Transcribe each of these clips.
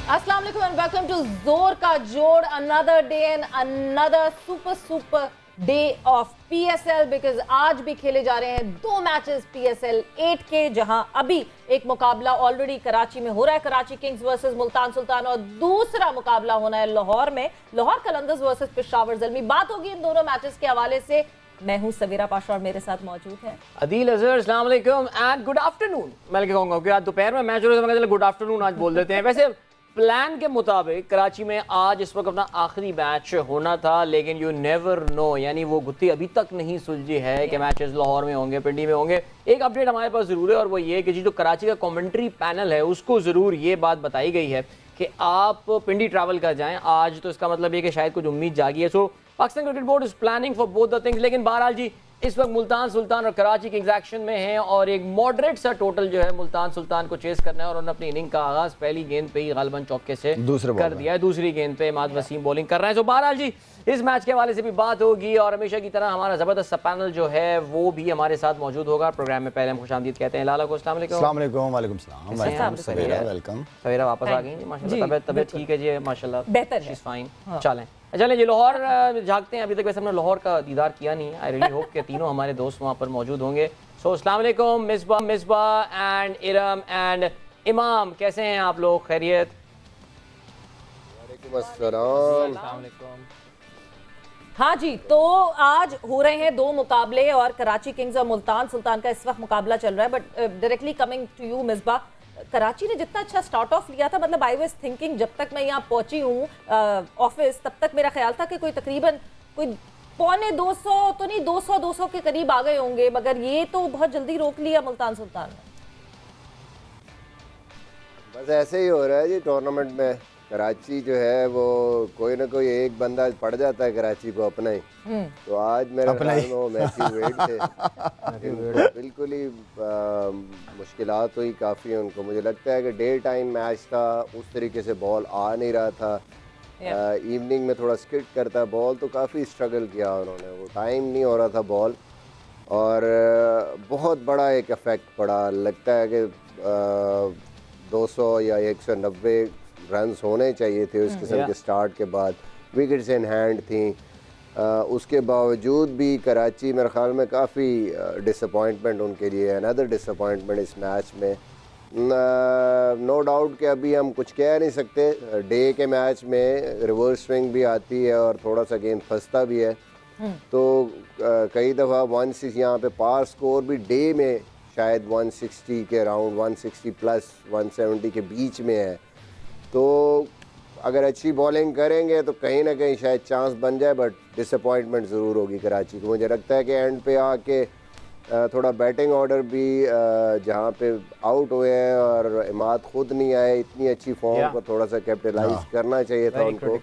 अस्सलाम वालेकुम and welcome to Zor Ka जोड़, another day and another super day of PSL because आज भी खेले जा रहे हैं दो मैचेस पीएसएल 8 के, जहां अभी एक मुकाबला ऑलरेडी कराची में हो रहा है, कराची किंग्स वर्सेस मुल्तान सुल्तान, और दूसरा मुकाबला होना है लाहौर में, लाहौर कलंदर्स वर्सेस पेशावर ज़ल्मी। बात होगी इन दोनों मैचेस के हवाले से। मैं हूं सवेरा पाशा और मेरे साथ मौजूद है अदील अजहर। अस्सलाम वालेकुम एंड गुड आफ्टरनून। मैं क्या कहूँगा कि आज दोपहर में मैच हो रहा है, गुड आफ्टरनून आज बोल देते हैं। वैसे प्लान के मुताबिक कराची में आज इस वक्त अपना आखिरी मैच होना था, लेकिन यू नेवर नो, यानी वो गुत्थी अभी तक नहीं सुलझी है कि मैचेस लाहौर में होंगे, पिंडी में होंगे। एक अपडेट हमारे पास ज़रूर है और वो ये कि जो कराची का कमेंट्री पैनल है उसको ज़रूर ये बात बताई गई है कि आप पिंडी ट्रैवल कर जाएं आज, तो इसका मतलब ये कि शायद कुछ उम्मीद जागी है। So Pakistan cricket board is planning for both the things. लेकिन बहरहाल जी इस वक्त मुल्तान सुल्तान और कराची किंग्स एक्शन में हैं और एक मॉडरेट सा टोटल जो है मुल्तान सुल्तान को चेस करना है, और उन्होंने अपनी इनिंग का आगाज पहली गेंद पे ही गालिबन चौके से कर दिया है। दूसरी गेंद पे इमाद वसीम बॉलिंग कर रहे हैं। तो बहरहाल जी इस मैच के हवाले से भी बात होगी और हमेशा की तरह हमारा जबरदस्त सा पैनल जो है वो भी हमारे साथ मौजूद होगा। प्रोग्राम में पहले हम खुशामदीद कहते हैं लाला को। अस्सलाम वालेकुम। वालेकुम सलाम। वेलकम। सवेरा वापस आ गई जी माशाल्लाह। तबीयत ठीक है जी माशाल्लाह, बेहतर है, फाइन। चलें जी लाहौर झांकते हैं। अभी तक वैसे हमने लाहौर का दीदार किया नहीं है। आई रियली होप कि तीनों हमारे दोस्त वहाँ पर मौजूद होंगे। सो अस्सलाम वालेकुम मिसबा एंड इरम एंड इमाम, कैसे हैं आप लोग? खैरियत? वालेकुम अस्सलाम। हाँ जी, तो आज हो रहे हैं दो मुकाबले और कराची किंग्स और मुल्तान सुल्तान का इस वक्त मुकाबला चल रहा है। But directly coming to you Misbah, Karachi ने जितना अच्छा स्टार्ट ऑफ लिया था, मतलब आई वाज थिंकिंग जब तक मैं यहाँ पहुंची हूँ ऑफिस तब तक मेरा ख्याल था कि कोई तकरीबन कोई पौने 200 तो नहीं 200 के करीब आ गए होंगे, मगर ये तो बहुत जल्दी रोक लिया मुल्तान सुल्तान ने। बस ऐसे ही हो रहा है जी टूर्नामेंट में। कराची जो है वो कोई ना कोई एक बंदा पड़ जाता है कराची को अपना ही। तो आज मेरे ख्याल में वो मैथ्यू वेड थे। बिल्कुल ही मुश्किलात हुई काफ़ी उनको। मुझे लगता है कि डे टाइम मैच था, उस तरीके से बॉल आ नहीं रहा था। इवनिंग में थोड़ा स्किट करता है बॉल, तो काफ़ी स्ट्रगल किया उन्होंने, वो टाइम नहीं हो रहा था बॉल, और बहुत बड़ा एक इफ़ेक्ट पड़ा। लगता है कि 200 या 190 रन्स होने चाहिए थे उस किस्म के स्टार्ट के बाद। विकेट्स इन हैंड थी, उसके बावजूद भी कराची मेरे ख्याल में काफ़ी डिसअपॉइंटमेंट उनके लिए, अनदर डिसअपॉइंटमेंट इस मैच में। नो डाउट कि अभी हम कुछ कह नहीं सकते। डे के मैच में रिवर्स स्विंग भी आती है और थोड़ा सा गेंद फंसता भी है, तो कई दफ़ा 160 यहाँ पे पार स्कोर भी डे में शायद 160 के अराउंड, 160 प्लस 170 के बीच में है। तो अगर अच्छी बॉलिंग करेंगे तो कहीं ना कहीं शायद चांस बन जाए, बट डिसअपॉइंटमेंट ज़रूर होगी कराची को। मुझे लगता है कि एंड पे आके थोड़ा बैटिंग ऑर्डर भी जहाँ पे आउट हुए हैं और इमाद खुद नहीं आए, इतनी अच्छी फॉर्म को थोड़ा सा कैपिटलाइज करना चाहिए था उनको।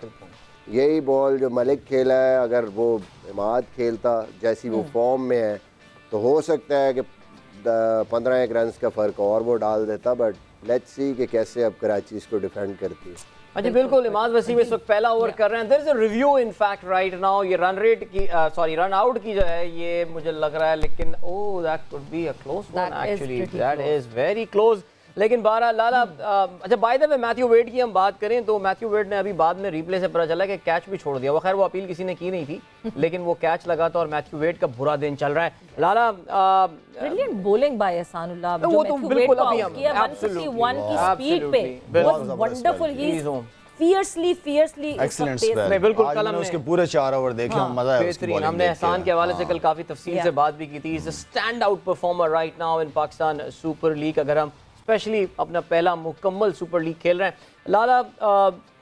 यही बॉल जो मलिक खेला है, अगर वो इमाद खेलता जैसी वो फॉर्म में है तो हो सकता है कि 15 रन का फ़र्क और वो डाल देता। बट लेट्स सी कि कैसे अब कराची इसको डिफेंड करती है। अच्छा बिल्कुल, इमाद वसीम इस वक्त पहला ओवर कर रहे हैं। There is a review in fact right now. ये रन रेट की रन आउट की जो है ये मुझे लग रहा है, लेकिन oh that could be a close one actually, that is very close. लेकिन 12 लाला अच्छा by the way Matthew Wade की हम बात करें तो मैथ्यू वेड ने अभी बाद में रिप्ले से पता चला कि कैच भी छोड़ दिया। वो खैर वो अपील किसी ने की नहीं थी, लेकिन वो कैच लगा था और मैथ्यू वेड का बुरा दिन चल रहा है। लाला ब्रिलियंट बॉलिंग बाय एहसानुल्लाह, वो तो बिल्कुल अभी हम 161 की स्पीड पे was wonderful. He is fiercely excellent spell. बिल्कुल कल हमने उसके पूरे 4 ओवर देखे, मजा आया उसकी बॉलिंग। हमने एहसान के हवाले से कल काफी तफसील से बात भी की थी। Is a stand out performer right now in Pakistan super league. अगर हम स्पेशली अपना पहला मुकम्मल सुपर लीग खेल रहे हैं। लाला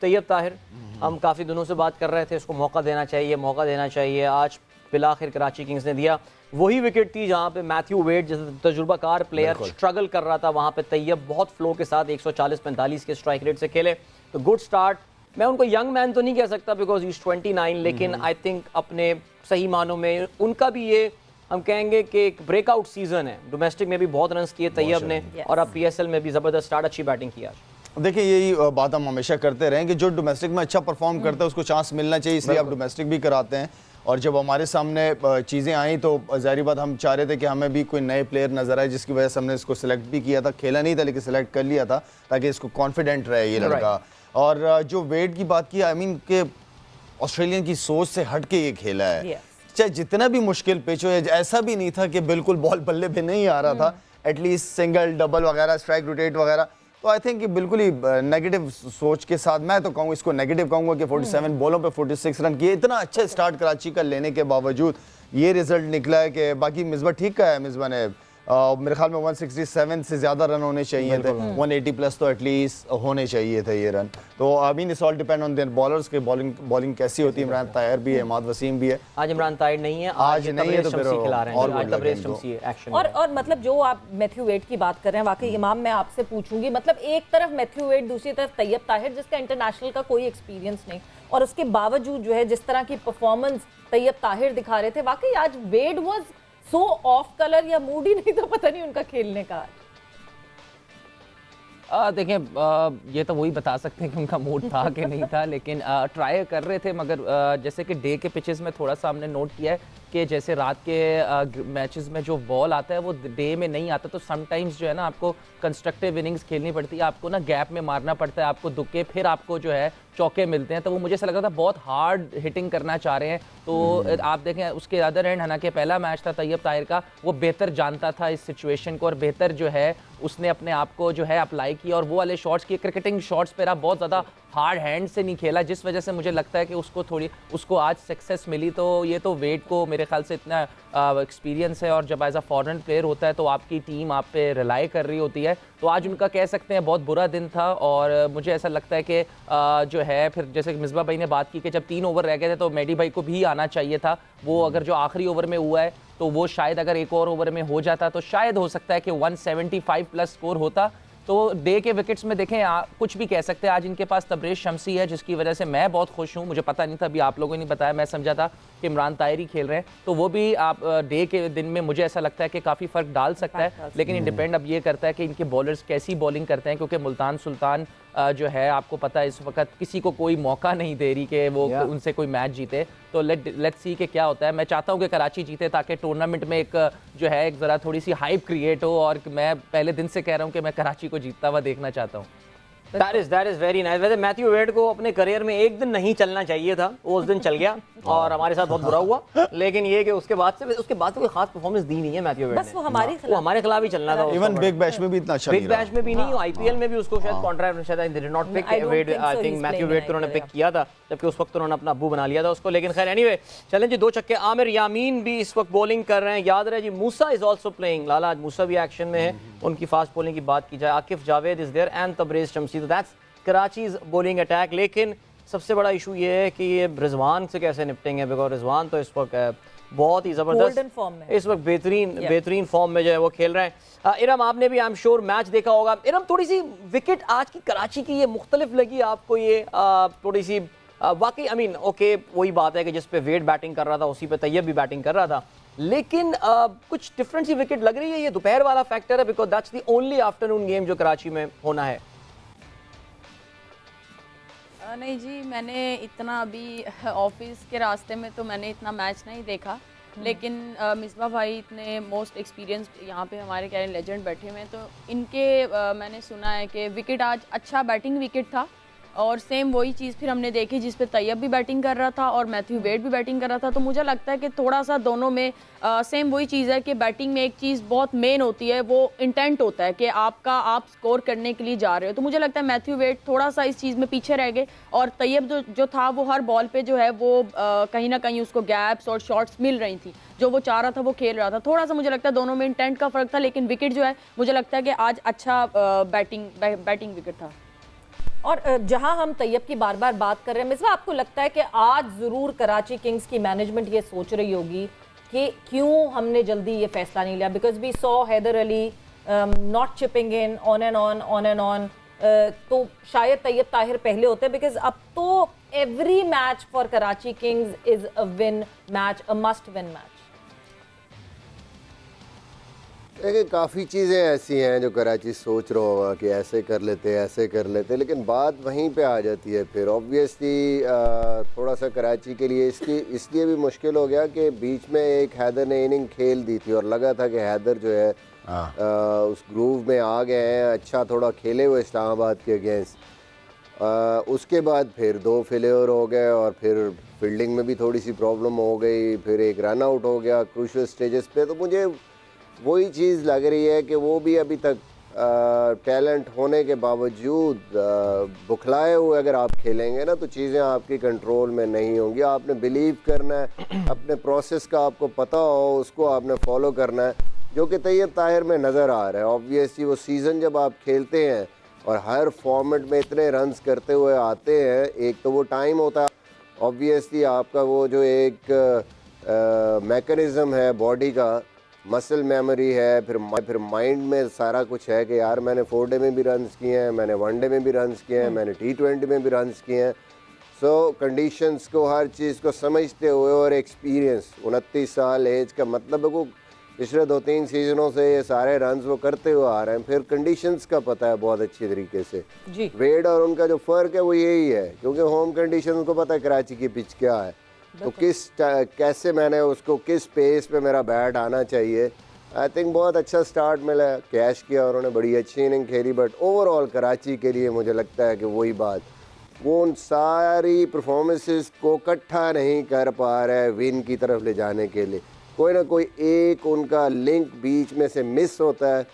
तैयब ताहिर, हम काफ़ी दिनों से बात कर रहे थे इसको मौका देना चाहिए। आज बिलाखिर कराची किंग्स ने दिया। वही विकेट थी जहाँ पे मैथ्यू वेड जैसे तजुर्बाकार प्लेयर स्ट्रगल कर रहा था, वहाँ पे तैयब बहुत फ्लो के साथ 140-45 के स्ट्राइक रेट से खेले, तो गुड स्टार्ट। मैं उनको यंग मैन तो नहीं कह सकता बिकॉज इज 29, लेकिन आई थिंक अपने सही मानों में उनका भी ये हम कहेंगे कि एक ब्रेकआउट सीजन है। डोमेस्टिक में भी बहुत रन्स किए तैयब ने और अब पीएसएल में भी ज़बरदस्त स्टार्ट, अच्छी बैटिंग किया। देखिए यही बात हम हमेशा करते रहे कि जो डोमेस्टिक में अच्छा परफॉर्म करता है उसको चांस मिलना चाहिए, इसलिए आप डोमेस्टिक भी कराते हैं। और जब हमारे सामने चीज़ें आई तो ज़ाहिर बात हम चाह रहे थे कि हमें भी कोई नए प्लेयर नज़र आए, जिसकी वजह से हमने इसको सिलेक्ट भी किया था। खेला नहीं था लेकिन सिलेक्ट कर लिया था ताकि इसको कॉन्फिडेंट रहे ये लड़का। और जो वेट की बात की, आई मीन के ऑस्ट्रेलियन की सोच से हट के ये खेला है। चाहे जितना भी मुश्किल पिच हो, ऐसा भी नहीं था कि बिल्कुल बॉल बल्ले पे नहीं आ रहा था, एटलीस्ट सिंगल डबल वगैरह, स्ट्राइक रोटेट वगैरह। तो आई थिंक बिल्कुल ही नेगेटिव सोच के साथ, मैं तो कहूँ इसको नेगेटिव कहूँगा कि 47 बॉलों पे 46 रन किए। इतना अच्छा स्टार्ट कराची का लेने के बावजूद ये रिजल्ट निकला है कि बाकी मिसबा ठीक का है। मिसबा ने मेरे ख्याल में 167 से ज़्यादा रन होने चाहिए थे, 180 प्लस तो एटलीस्ट होने चाहिए थे ये रन। तो I mean it's all depend on their bowlers के बॉलिंग कैसी होती है। इमरान ताहिर भी है, इमाद वसीम भी है। आज इमरान ताहिर नहीं है, आज नहीं है तो फिर खिला रहे हैं, और आज तबरेज़ शम्सी एक्शन। और मतलब जो आप मैथ्यू वेड की बात कर रहे हैं, वाकई इमाम मैं आपसे पूछूंगी, मतलब एक तरफ मैथ्यू वेड, दूसरी तरफ तैयब ताहिर जिसका इंटरनेशनल का कोई एक्सपीरियंस नहीं, और उसके बावजूद जो है जिस तरह की परफॉर्मेंस तैयब ताहिर दिखा रहे थे, वाकई आज वेड वाज सो ऑफ कलर, या मूड ही नहीं तो पता नहीं उनका खेलने का। देखें ये तो वही बता सकते हैं कि उनका मूड था कि नहीं था, लेकिन ट्राई कर रहे थे। मगर जैसे कि डे के पिचेस में थोड़ा सा हमने नोट किया है कि जैसे रात के मैचेस में जो बॉल आता है वो डे में नहीं आता, तो समटाइम्स जो है ना आपको कंस्ट्रक्टिव इनिंग्स खेलनी पड़ती है, आपको ना गैप में मारना पड़ता है, आपको दुक्के, फिर आपको जो है चौके मिलते हैं। तो वो मुझे ऐसा लग रहा था बहुत हार्ड हिटिंग करना चाह रहे हैं। तो आप देखें उसके अदर एंड, हालांकि पहला मैच था तैयब ताहिर का, वो बेहतर जानता था इस सिचुएशन को और बेहतर जो है उसने अपने आप को जो है अप्लाई किया और वो वाले शॉट्स किए। क्रिकेटिंग शॉट्स पर आप बहुत ज़्यादा हार्ड हैंड से नहीं खेला, जिस वजह से मुझे लगता है कि उसको आज सक्सेस मिली। तो ये तो वेट को मेरे ख्याल से इतना एक्सपीरियंस है, और जब एज अ फॉरेन प्लेयर होता है तो आपकी टीम आप पे रिलाई कर रही होती है। तो आज उनका कह सकते हैं बहुत बुरा दिन था, और मुझे ऐसा लगता है कि जो है फिर जैसे मिसबा भाई ने बात की कि जब 3 ओवर रह गए थे तो मेडी भाई को भी आना चाहिए था। वो अगर जो आखिरी ओवर में हुआ है तो वो शायद अगर एक और ओवर में हो जाता तो शायद हो सकता है कि 175 प्लस स्कोर होता। तो डे के विकेट्स में देखें कुछ भी कह सकते हैं। आज इनके पास तबरेज़ शम्सी है, जिसकी वजह से मैं बहुत खुश हूँ। मुझे पता नहीं था, अभी आप लोगों ने बताया, मैं समझा था कि इमरान ताहिर ही खेल रहे हैं। तो वो भी आप डे के दिन में मुझे ऐसा लगता है कि काफ़ी फ़र्क डाल सकता है, लेकिन ये डिपेंड अब ये करता है कि इनके बॉलर्स कैसी बॉलिंग करते हैं, क्योंकि मुल्तान सुल्तान जो है आपको पता है इस वक्त किसी को कोई मौका नहीं दे रही कि वो उनसे कोई मैच जीते। तो लेट्स सी कि क्या होता है। मैं चाहता हूँ कि कराची जीते ताकि टूर्नामेंट में एक जो है एक ज़रा थोड़ी सी हाइप क्रिएट हो, और मैं पहले दिन से कह रहा हूँ कि मैं कराची को जीतता हुआ देखना चाहता हूँ। That is very nice। वैसे मैथ्यू वेड को अपने करियर में एक दिन नहीं चलना चाहिए था, वो उस दिन चल गया और हमारे साथ बहुत बुरा हुआ। लेकिन ये कि उसके बाद से कोई खास परफॉर्मेंस दी नहीं है मैथ्यू वेड ने। बस वो हमारे खिलाफ ही चलना था। इवन बिग बैश में भी इतना अच्छा नहीं बिग बैश में भी नहीं, आईपीएल में भी उसको शायद कॉन्ट्रैक्ट शायद they did not pick Wade. I think Matthew Wade को उन्होंने पिक किया था, जबकि उस वक्त उन्होंने अपना अब्बू बना लिया था उसको। लेकिन खैर एनीवे चलें जी, 2 छक्के। आमिर यामीन भी इस वक्त बॉलिंग कर रहे हैं। याद रहे जी, मूसा इज ऑल्सो प्लेइंग। लाला आज मूसा भी एक्शन में है। उनकी फास्ट बॉलिंग की बात की जाए, Akif Javed is there and Tabraiz Shamsi. तो दैट्स कराचीज बॉलिंग अटैक। लेकिन सबसे बड़ा इशू ये है कि ये रिजवान से कैसे निपटेंगे, बिकॉज रिजवान तो इस वक्त बहुत ही ज़बरदस्त इस वक्त बेहतरीन फॉर्म में जो है वो खेल रहे हैं। इरम, आपने भी आई एम श्योर मैच देखा होगा। इरम, थोड़ी सी विकेट आज की कराची की ये मुख्तलिफ लगी आपको? ये थोड़ी सी वाकई आई मीन ओके, वही बात है कि जिस पे वेड बैटिंग कर रहा था उसी पे तैयब भी बैटिंग कर रहा था, लेकिन कुछ डिफरेंट सी विकेट लग रही है। ये दोपहर वाला फैक्टर है, because that's the only afternoon game जो कराची में होना है। नहीं जी, मैंने इतना अभी ऑफिस के रास्ते में तो मैंने इतना मैच नहीं देखा, लेकिन मिसबा भाई इतने मोस्ट एक्सपीरियंस यहाँ पे हमारे कह रहे लेजेंड बैठे हुए हैं, तो इनके मैंने सुना है कि विकेट आज अच्छा बैटिंग विकेट था, और सेम वही चीज़ फिर हमने देखी जिस पे तैयब भी बैटिंग कर रहा था और मैथ्यू वेड भी बैटिंग कर रहा था। तो मुझे लगता है कि थोड़ा सा दोनों में सेम वही चीज़ है कि बैटिंग में एक चीज़ बहुत मेन होती है, वो इंटेंट होता है कि आप स्कोर करने के लिए जा रहे हो। तो मुझे लगता है मैथ्यू वेड थोड़ा सा इस चीज़ में पीछे रह गए, और तैयब जो था वो हर बॉल पे जो है वो कहीं ना कहीं उसको गैप्स और शॉट्स मिल रही थी, जो वो चाह रहा था वो खेल रहा था। थोड़ा सा मुझे लगता है दोनों में इंटेंट का फ़र्क था, लेकिन विकेट जो है मुझे लगता है कि आज अच्छा बैटिंग विकेट था। और जहां हम तैयब की बार बार बात कर रहे हैं, मिसबा आपको लगता है कि आज ज़रूर कराची किंग्स की मैनेजमेंट ये सोच रही होगी कि क्यों हमने जल्दी ये फैसला नहीं लिया? Because we saw Haider Ali not chipping in on and on, तो शायद तैयब ताहिर पहले होते, बिकॉज अब तो every match for Karachi Kings is a win match, a must win match. देखिए काफ़ी चीज़ें ऐसी हैं जो कराची सोच रहा होगा कि ऐसे कर लेते ऐसे कर लेते, लेकिन बात वहीं पे आ जाती है फिर ऑब्वियसली। थोड़ा सा कराची के लिए इसलिए भी मुश्किल हो गया कि बीच में एक हैदर ने इनिंग खेल दी थी और लगा था कि हैदर जो है उस ग्रूव में आ गए हैं, अच्छा थोड़ा खेले हुए इस्लामाबाद के अगेंस्ट। उसके बाद फिर 2 फेलियर हो गए और फिर फील्डिंग में भी थोड़ी सी प्रॉब्लम हो गई, फिर एक रन आउट हो गया क्रूशियल स्टेजेस पे। तो मुझे वही चीज़ लग रही है कि वो भी अभी तक टैलेंट होने के बावजूद बुखलाए हुए अगर आप खेलेंगे ना तो चीज़ें आपकी कंट्रोल में नहीं होंगी। आपने बिलीव करना है, अपने प्रोसेस का आपको पता हो, उसको आपने फॉलो करना है, जो कि तैयब ताहिर में नज़र आ रहा है। ऑब्वियसली वो सीज़न जब आप खेलते हैं और हर फॉर्मेट में इतने रन्स करते हुए आते हैं, एक तो वो टाइम होता है, ऑब्वियसली आपका वो जो एक मैकेनिज़्म है बॉडी का, मसल मेमोरी है, फिर माइंड में सारा कुछ है कि यार मैंने 4 डे में भी रन्स किए हैं, मैंने 1 डे में भी रन्स किए हैं, मैंने T20 में भी रन्स किए हैं। सो कंडीशंस को, हर चीज़ को समझते हुए और एक्सपीरियंस, 29 साल एज का मतलब है, वो पिछले 2-3 सीजनों से ये सारे रन्स वो करते हुए आ रहे हैं। फिर कंडीशंस का पता है बहुत अच्छी तरीके से जी। वेड और उनका जो फ़र्क है वो यही है, क्योंकि होम कंडीशन को पता है कराची की पिच क्या है, तो कैसे मैंने उसको किस पेस पे मेरा बैट आना चाहिए। आई थिंक बहुत अच्छा स्टार्ट मिला, कैश किया, उन्होंने बड़ी अच्छी इनिंग खेली, बट ओवरऑल कराची के लिए मुझे लगता है कि वही बात, वो उन सारी परफॉर्मेंसेस को इकट्ठा नहीं कर पा रहे विन की तरफ ले जाने के लिए। कोई ना कोई एक उनका लिंक बीच में से मिस होता है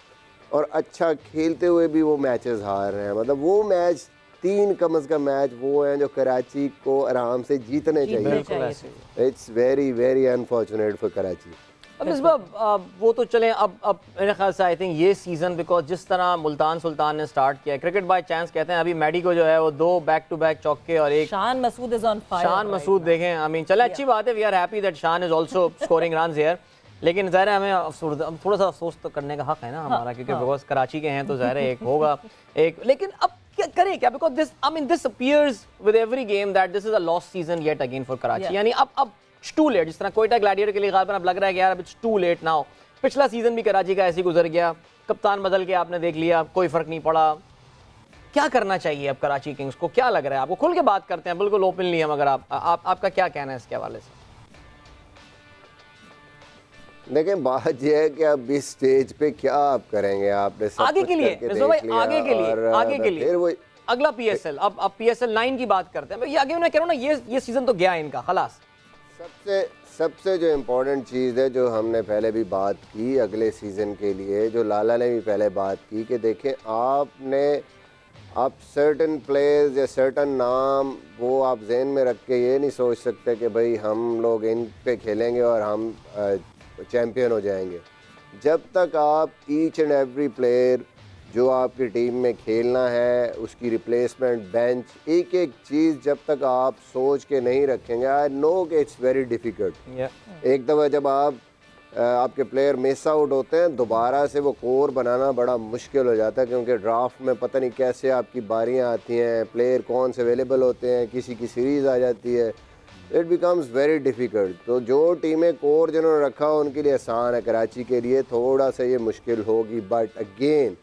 और अच्छा खेलते हुए भी वो मैचेस हार रहे हैं। मतलब वो मैच 3 कम से कम मैच वो हैं जो कराची को आराम से जीतने चाहिए। It's very very unfortunate for Karachi. अब इस बार वो तो चलें, अब मेरे ख्याल से आई थिंक ये सीज़न बिकॉज जिस तरह मुल्तान सुल्तान ने स्टार्ट किया, क्रिकेट बाय चांस कहते हैं, अभी मैडी को जो है वो 2 बैक टू बैक चौके और एक Shan Masood is on fire. Shan Masood देखें, आई मीन चले अच्छी बात है, वी आर हैप्पी दैट शान is also scoring runs here, लेकिन ज़ाहिर है हमें थोड़ा सा अफसोस तो करने का हक है ना हमारा, क्योंकि बिकॉज कराची के हैं तो ज़ाहिर है एक होगा एक, लेकिन अब क्या करें क्या, because this I mean this appears with every game that this is a lost season yet again for Karachi. यानी अब टू लेट, जिस तरह कोयटा ग्लैडिएटर के लिए गालिबन अब लग रहा है कि यार अब इट्स टू लेट नाउ। पिछला सीजन भी कराची का ऐसे ही गुजर गया, कप्तान बदल के आपने देख लिया, कोई फर्क नहीं पड़ा। क्या करना चाहिए अब कराची किंग्स को, क्या लग रहा है आपको? खुल के बात करते हैं, बिल्कुल ओपनली हम, अगर आपका क्या कहना है इसके हवाले से? देखें बात यह है कि अब इस स्टेज पे क्या आप करेंगे, आपने सब आगे कुछ के लिए करके मिसबा भाई, देख लिया आगे के लिए और आगे के लिए फिर वो अगला PSL, अब PSL 9 की बात करते हैं। ये आगे मैं कह रहा हूँ ना, ये सीजन तो गया इनका खलास। सबसे जो इम्पोर्टेंट चीज़ है जो हमने पहले भी बात की अगले सीज़न के लिए, जो लाला ने भी पहले बात की, कि देखें आप सर्टन प्लेयर्स या सर्टन नाम वो आप जहन में रख के ये नहीं सोच सकते कि भाई हम लोग इन पे खेलेंगे और हम चैम्पियन हो जाएंगे। जब तक आप ईच एंड एवरी प्लेयर जो आपकी टीम में खेलना है, उसकी रिप्लेसमेंट, बेंच, एक एक चीज़ जब तक आप सोच के नहीं रखेंगे, आई नो कि इट्स वेरी डिफ़िकल्ट। एक दफ़ा जब आपके प्लेयर मिस आउट होते हैं, दोबारा से वो कोर बनाना बड़ा मुश्किल हो जाता है, क्योंकि ड्राफ्ट में पता नहीं कैसे आपकी बारियां आती हैं, प्लेयर कौन से अवेलेबल होते हैं, किसी की सीरीज़ आ जाती है, इट बिकम्स वेरी डिफ़िकल्ट। तो जो टीमें कोर जिन्होंने रखा उनके लिए आसान है, कराची के लिए थोड़ा सा ये मुश्किल होगी। बट अगेन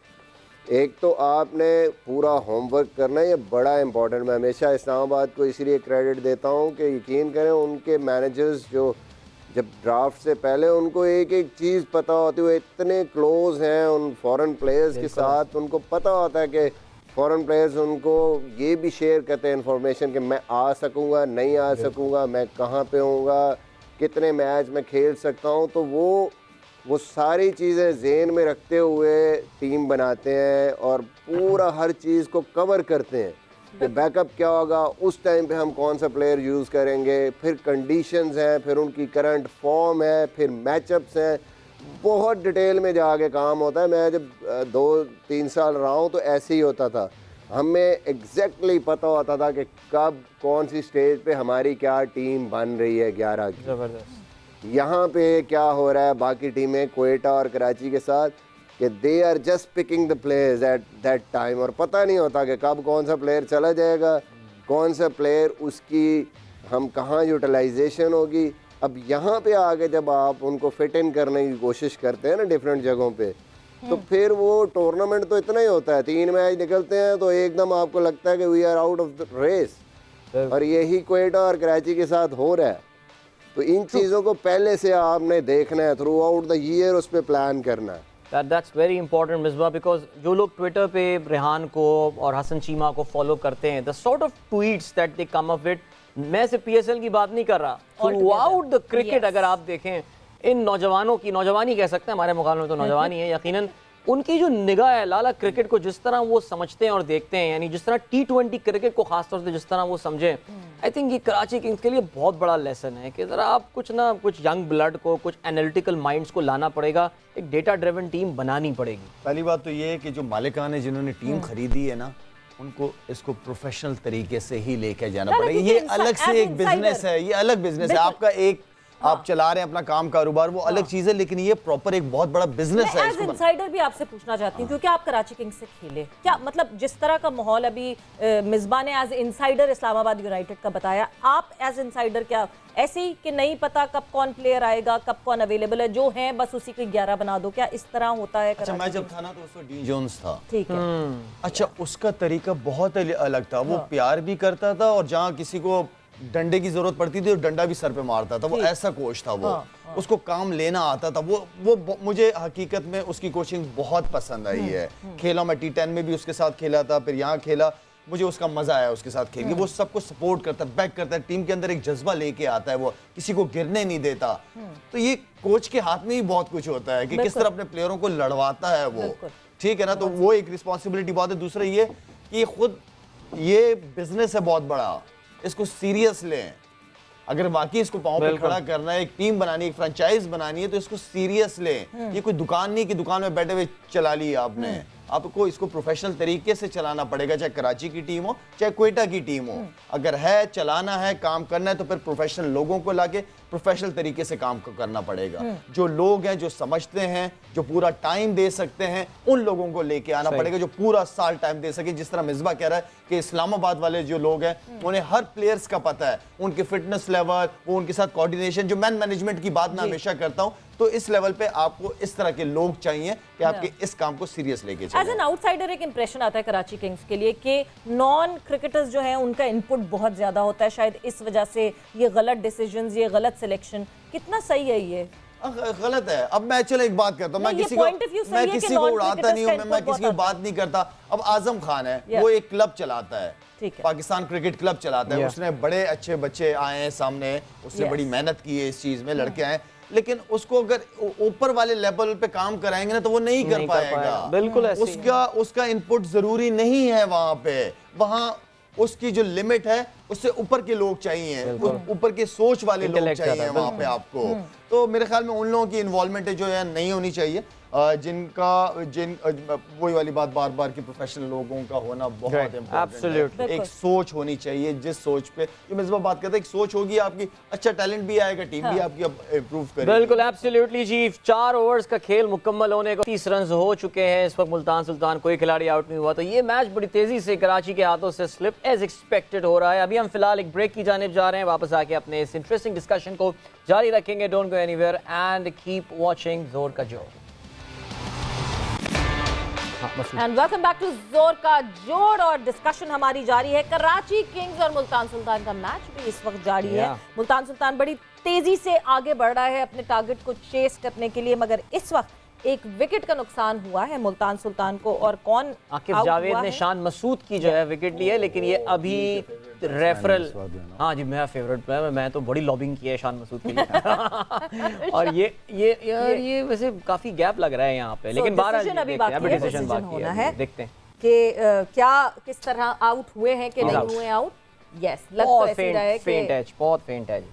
एक तो आपने पूरा होमवर्क करना है, ये बड़ा इंपॉर्टेंट। मैं हमेशा इस्लामाबाद को इसलिए क्रेडिट देता हूँ कि यकीन करें उनके मैनेजर्स जो जब ड्राफ्ट से पहले उनको एक एक चीज़ पता होती है, वो इतने क्लोज हैं उन फॉरेन प्लेयर्स के साथ, उनको पता होता है कि फॉरेन प्लेयर्स उनको ये भी शेयर करते हैं इन्फॉर्मेशन कि मैं आ सकूँगा, नहीं आ सकूँगा, मैं कहाँ पे होऊंगा, कितने मैच मैं खेल सकता हूँ। तो वो सारी चीज़ें ज़हन में रखते हुए टीम बनाते हैं और पूरा हर चीज़ को कवर करते हैं कि बैकअप क्या होगा, उस टाइम पे हम कौन सा प्लेयर यूज़ करेंगे, फिर कंडीशंस हैं, फिर उनकी करंट फॉर्म है, फिर मैचअप्स हैं, बहुत डिटेल में जाके काम होता है। मैं जब 2-3 साल रहा हूँ तो ऐसे ही होता था, हमें एग्जैक्टली पता होता था कि कब कौन सी स्टेज पे हमारी क्या टीम बन रही है 11 की। जबरदस्त। यहाँ पे क्या हो रहा है बाकी टीमें कोयटा और कराची के साथ कि they are just picking the players at that time, और पता नहीं होता कि कब कौन सा प्लेयर चला जाएगा, कौन सा प्लेयर उसकी हम कहाँ यूटिलाइजेशन होगी। अब यहाँ पे आके जब आप उनको फिट इन करने की कोशिश करते हैं ना डिफरेंट जगहों पे, तो फिर वो टूर्नामेंट तो इतना ही होता है, 3 मैच निकलते हैं तो एकदम आपको लगता है कि we are out of the race, और यही क्वेटा और कराची के साथ हो रहा है। तो इन चीज़ों को पहले से आपने देखना है, थ्रू आउट द ईयर उस पर प्लान करना है। That's very important, Misbah, because जो लोग ट्विटर पे रेहान को और हसन चीमा को फॉलो करते हैं, the sort of tweets that they come up with, मैं सिर्फ पीएसएल की बात नहीं कर रहा, थ्रू आउट द क्रिकेट अगर आप देखें इन नौजवानों की, नौजवानी कह सकते हैं, हमारे मुकाबले में तो नौजवानी है यकीनन, उनकी जो निगाह है लाला क्रिकेट को जिस तरह वो समझते हैं और देखते हैं, यानी जिस तरह T20 क्रिकेट को खासतौर से जिस तरह वो समझे, आई थिंक ये कराची किंग्स के लिए बहुत बड़ा लेसन है कि ज़रा आप कुछ यंग ब्लड को, कुछ एनालिटिकल माइंड्स को लाना पड़ेगा, एक डेटा ड्रिवन टीम बनानी पड़ेगी। पहली बात तो ये है कि जो मालिकान है जिन्होंने टीम खरीदी है ना, उनको इसको प्रोफेशनल तरीके से ही लेके जाना पड़ेगा। ये अलग से एक बिजनेस है, ये अलग बिजनेस है। आपका एक आप चला रहे हैं अपना काम कारोबार, वो अलग चीज है, लेकिन ये प्रॉपर एक बहुत बड़ा बिजनेस है। एज इनसाइडर भी आपसे पूछना चाहती हूँ, क्योंकि आप कराची किंग्स से खेले, क्या मतलब जिस तरह का माहौल अभी मिसबा ने एज इनसाइडर इस्लामाबाद यूनाइटेड का बताया, आप एज इनसाइडर क्या ऐसे ही कि नहीं पता कब कौन प्लेयर आएगा, कब कौन अवेलेबल है, जो है बस उसी के 11 बना दो, क्या इस तरह होता है? अच्छा, मैं जब था ना तो उस वक्त डीन जोन्स था, ठीक है। अच्छा, उसका तरीका बहुत अलग था, वो प्यार भी करता था और जहाँ किसी को डंडे की जरूरत पड़ती थी और डंडा भी सर पे मारता था, वो ऐसा कोच था वो। उसको काम लेना आता था, वो मुझे हकीकत में उसकी कोचिंग बहुत पसंद आई है। खेला मैं T10 में भी उसके साथ खेला था, फिर यहाँ खेला, मुझे उसका मजा आया उसके साथ खेल के। वो सबको सपोर्ट करता है, बैक करता है, टीम के अंदर एक जज्बा लेके आता है, वो किसी को गिरने नहीं देता। तो ये कोच के हाथ में ही बहुत कुछ होता है कि किस तरह अपने प्लेयरों को लड़वाता है वो, ठीक है ना। तो वो एक रिस्पॉन्सिबिलिटी बहुत है। दूसरा ये कि खुद ये बिजनेस है बहुत बड़ा, इसको सीरियस लें। अगर वाकई इसको पांव पे खड़ा करना है, एक टीम बनानी है, एक फ्रेंचाइज बनानी है, तो इसको सीरियस लें। ये कोई दुकान नहीं कि दुकान में बैठे हुए चला लिया आपने, आपको इसको प्रोफेशनल तरीके से चलाना पड़ेगा, चाहे कराची की टीम हो चाहे क्वेटा की टीम हो। अगर है चलाना है, काम करना है, तो फिर प्रोफेशनल लोगों को लाके प्रोफेशनल तरीके से काम करना पड़ेगा। जो लोग हैं, जो समझते हैं, जो पूरा टाइम दे सकते हैं, उन लोगों को लेके आना पड़ेगा, जो पूरा साल टाइम दे सके। जिस तरह मिसबा कह रहा है कि इस्लामाबाद वाले जो लोग हैं, उन्हें हर प्लेयर्स का पता है, उनके फिटनेस लेवल, वो उनके साथ कोऑर्डिनेशन, जो मैनेजमेंट की बात मैं हमेशा करता हूं, तो इस लेवल पे आपको इस तरह के लोग चाहिए कि आपके इस काम को सीरियस लेके चलें। एज एन आउटसाइडर एक इंप्रेशन आता है कराची किंग्स के लिए कि नॉन क्रिकेटर्स जो हैं उनका इनपुट बहुत ज्यादा होता है, शायद इस वजह से ये गलत डिसीजंस, ये गलत सिलेक्शन। कितना सही है ये? गलत है। अब मैं चलो एक बात करता हूँ, मैं किसी को उड़ाता नहीं हूँ, मैं किसी की बात नहीं करता। अब आजम खान है, वो एक क्लब चलाता है, पाकिस्तान क्रिकेट क्लब चलाता है, उसने बड़े अच्छे बच्चे आए हैं सामने, उसने बड़ी मेहनत की है इस चीज में, लड़के आए, लेकिन उसको अगर ऊपर वाले लेवल पे काम कराएंगे ना तो वो नहीं कर पाएगा। बिल्कुल ऐसे उसका इनपुट जरूरी नहीं है वहां पे। वहां उसकी जो लिमिट है उससे ऊपर के लोग चाहिए, ऊपर के सोच वाले लोग चाहिए वहां पे आपको। तो मेरे ख्याल में उन लोगों की इन्वॉल्वमेंट जो है नहीं होनी चाहिए, वही वाली बात बार बार की प्रोफेशनल लोगों का होना बहुत इम्पोर्टेंट है। एक सोच होनी चाहिए, जिस सोच पे जो मिसबा बात करते हैं, एक सोच होगी आपकी, अच्छा टैलेंट भी आएगा, टीम भी आपकी इम्प्रूव करेगी। बिल्कुल, एब्सोल्युटली जी। 4 ओवर्स का खेल मुकम्मल होने को 30 रन हो चुके हैं इस वक्त। मुल्तान सुल्तान कोई खिलाड़ी आउट नहीं हुआ, तो ये मैच बड़ी तेजी से कराची के हाथों से स्लिप एज एक्सपेक्टेड हो रहा है। अभी हम फिलहाल एक ब्रेक की जानिब जा रहे हैं, वापस आके अपने इस इंटरेस्टिंग डिस्कशन को जारी रखेंगे। Don't go anywhere and keep watching जोर का जोर। And welcome back to Zor का जोर, और डिस्कशन हमारी जारी है। कराची किंग्स और मुल्तान सुल्तान का मैच भी इस वक्त जारी है। मुल्तान सुल्तान बड़ी तेजी से आगे बढ़ रहा है अपने टारगेट को चेस करने के लिए, मगर इस वक्त एक विकेट का नुकसान हुआ है मुल्तान सुल्तान को। और कौन? आकिब जावेद ने शान मसूद की जो है विकेट ली है, लेकिन ये अभी रेफरल, हाँ जी मेरा फेवरेट, मैं तो बड़ी लॉबिंग की है शान मसूद के लिए। और ये वैसे काफी गैप लग रहा है यहाँ पे, लेकिन बारह डिसीजन होना है, देखते हैं कि क्या किस तरह आउट हुए हैं कि नहीं हुए आउट। यस, लग तो ऐसे रहा है कि बहुत फेंट एज,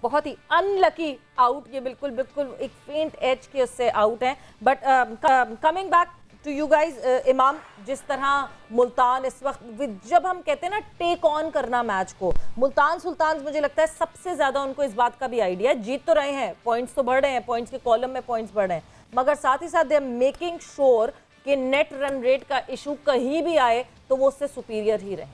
बहुत ही अनलकी आउट, ये बिल्कुल एक फेंट एज के उससे आउट है। But coming back to you guys, Imam, जिस तरह मुल्तान इस वक्त, जब हम कहते हैं ना टेक ऑन करना मैच को, मुल्तान सुल्तान मुझे लगता है सबसे ज्यादा उनको इस बात का भी आइडिया है। जीत तो रहे हैं, पॉइंट्स तो बढ़ रहे हैं, पॉइंट्स के कॉलम में पॉइंट्स बढ़ रहे हैं, मगर साथ ही साथ दे आर मेकिंग श्योर कि नेट रन रेट का इशू कहीं भी आए तो वो उससे सुपीरियर ही रहे।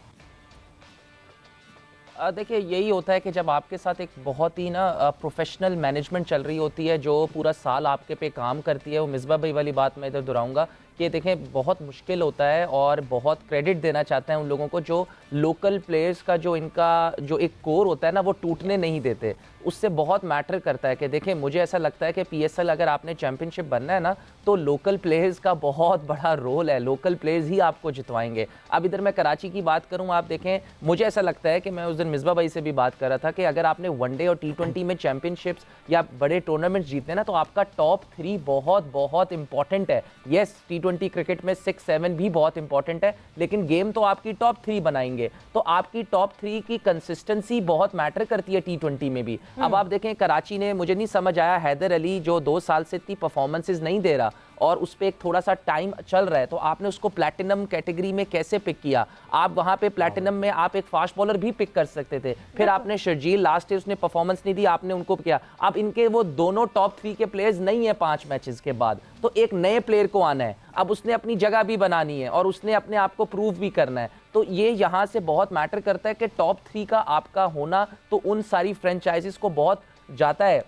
देखिए यही होता है कि जब आपके साथ एक बहुत ही ना प्रोफेशनल मैनेजमेंट चल रही होती है जो पूरा साल आपके पे काम करती है, वो मिसबा भाई वाली बात मैं इधर दोहराऊंगा कि देखें बहुत मुश्किल होता है और बहुत क्रेडिट देना चाहते हैं उन लोगों को जो लोकल प्लेयर्स का जो इनका जो एक कोर होता है ना वो टूटने नहीं देते। उससे बहुत मैटर करता है कि देखें मुझे ऐसा लगता है कि पीएसएल अगर आपने चैंपियनशिप बनना है ना तो लोकल प्लेयर्स का बहुत बड़ा रोल है, लोकल प्लेयर्स ही आपको जितवाएंगे। अब इधर मैं कराची की बात करूं, आप देखें मुझे ऐसा लगता है कि मैं उस दिन मिसबा भाई से भी बात कर रहा था कि अगर आपने वनडे और T20 में चैंपियनशिप्स या बड़े टूर्नामेंट्स जीतने ना तो आपका टॉप 3 बहुत बहुत इंपॉर्टेंट है। येस T20 क्रिकेट में 6-7 भी बहुत इंपॉर्टेंट है, लेकिन गेम तो आपकी टॉप 3 बनाएंगे, तो आपकी टॉप 3 की कंसिस्टेंसी बहुत मैटर करती है T20 में भी। अब आप देखें कराची ने, मुझे नहीं समझ आया हैदर अली जो 2 साल से इतनी परफॉर्मेंसेज नहीं दे रहा और उस पर एक थोड़ा सा टाइम चल रहा है, तो आपने उसको प्लैटिनम कैटेगरी में कैसे पिक किया? आप वहां पे प्लैटिनम में आप एक फास्ट बॉलर भी पिक कर सकते थे, फिर आपने शर्जील लास्ट ईयर उसने परफॉर्मेंस नहीं दी, आपने उनको किया। अब इनके वो दोनों टॉप 3 के प्लेयर्स नहीं है 5 मैचेस के बाद, तो एक नए प्लेयर को आना है, अब उसने अपनी जगह भी बनानी है और उसने अपने आप को प्रूव भी करना है। तो ये यहाँ से बहुत मैटर करता है कि टॉप 3 का आपका होना तो उन सारी फ्रेंचाइजीज को बहुत जाता है,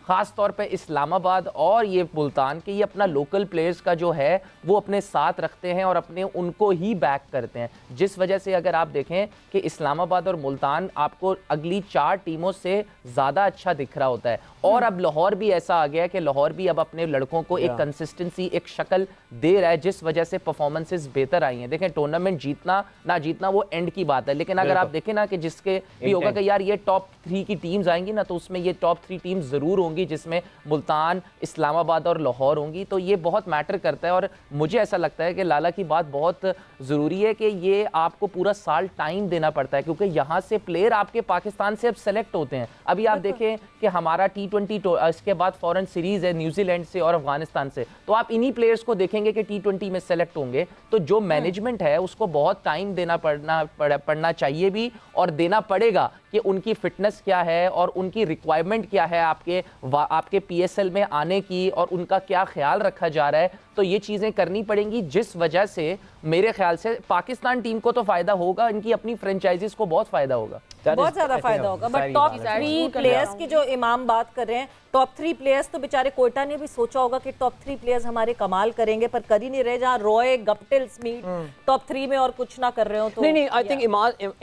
खास तौर पे इस्लामाबाद और ये मुल्तान के, ये अपना लोकल प्लेयर्स का जो है वो अपने साथ रखते हैं और अपने उनको ही बैक करते हैं, जिस वजह से अगर आप देखें कि इस्लामाबाद और मुल्तान आपको अगली 4 टीमों से ज़्यादा अच्छा दिख रहा होता है। और अब लाहौर भी ऐसा आ गया है कि लाहौर भी अब अपने लड़कों को एक कंसिस्टेंसी, एक शक्ल दे रहा है, जिस वजह से परफॉर्मेंसेस बेहतर आई हैं। देखें टूर्नामेंट जीतना ना जीतना वो एंड की बात है, लेकिन अगर आप देखें ना कि जिसके भी होगा कि यार ये टॉप 3 की टीम्स आएंगी ना, तो उसमें ये टॉप 3 टीम्स ज़रूर होंगी जिसमें मुल्तान, इस्लामाबाद और लाहौर होंगी, तो ये बहुत मैटर करता है। और मुझे ऐसा लगता है कि लाला की बात बहुत ज़रूरी है कि ये आपको पूरा साल टाइम देना पड़ता है, क्योंकि यहाँ से प्लेयर आपके पाकिस्तान से अब सेलेक्ट होते हैं। अभी आप देखें कि हमारा T20 इसके बाद फॉरेन सीरीज है न्यूजीलैंड से और अफगानिस्तान से, तो आप इन्हीं प्लेयर्स को देखेंगे कि T20 में सेलेक्ट होंगे। तो जो मैनेजमेंट है उसको बहुत टाइम देना पड़ना चाहिए भी और देना पड़ेगा कि उनकी फिटनेस क्या है और उनकी रिक्वायरमेंट क्या है आपके PSL में आने की और उनका क्या ख्याल रखा जा रहा है। तो ये चीज़ें करनी पड़ेंगी, जिस वजह से मेरे ख्याल से पाकिस्तान टीम को तो फायदा होगा, इनकी अपनी फ्रेंचाइजीज को बहुत फायदा होगा, बहुत ज्यादा फायदा होगा। बट टॉप 3 प्लेयर्स की जो इमाम बात कर रहे हैं, टॉप 3 प्लेयर्स तो बेचारे कोयटा ने भी सोचा होगा कि टॉप 3 प्लेयर्स हमारे कमाल करेंगे, पर कर ही नहीं रहे। जहां रॉय, गप्टिल, स्मिथ टॉप 3 में और कुछ ना कर रहे हो तो नहीं, आई थिंक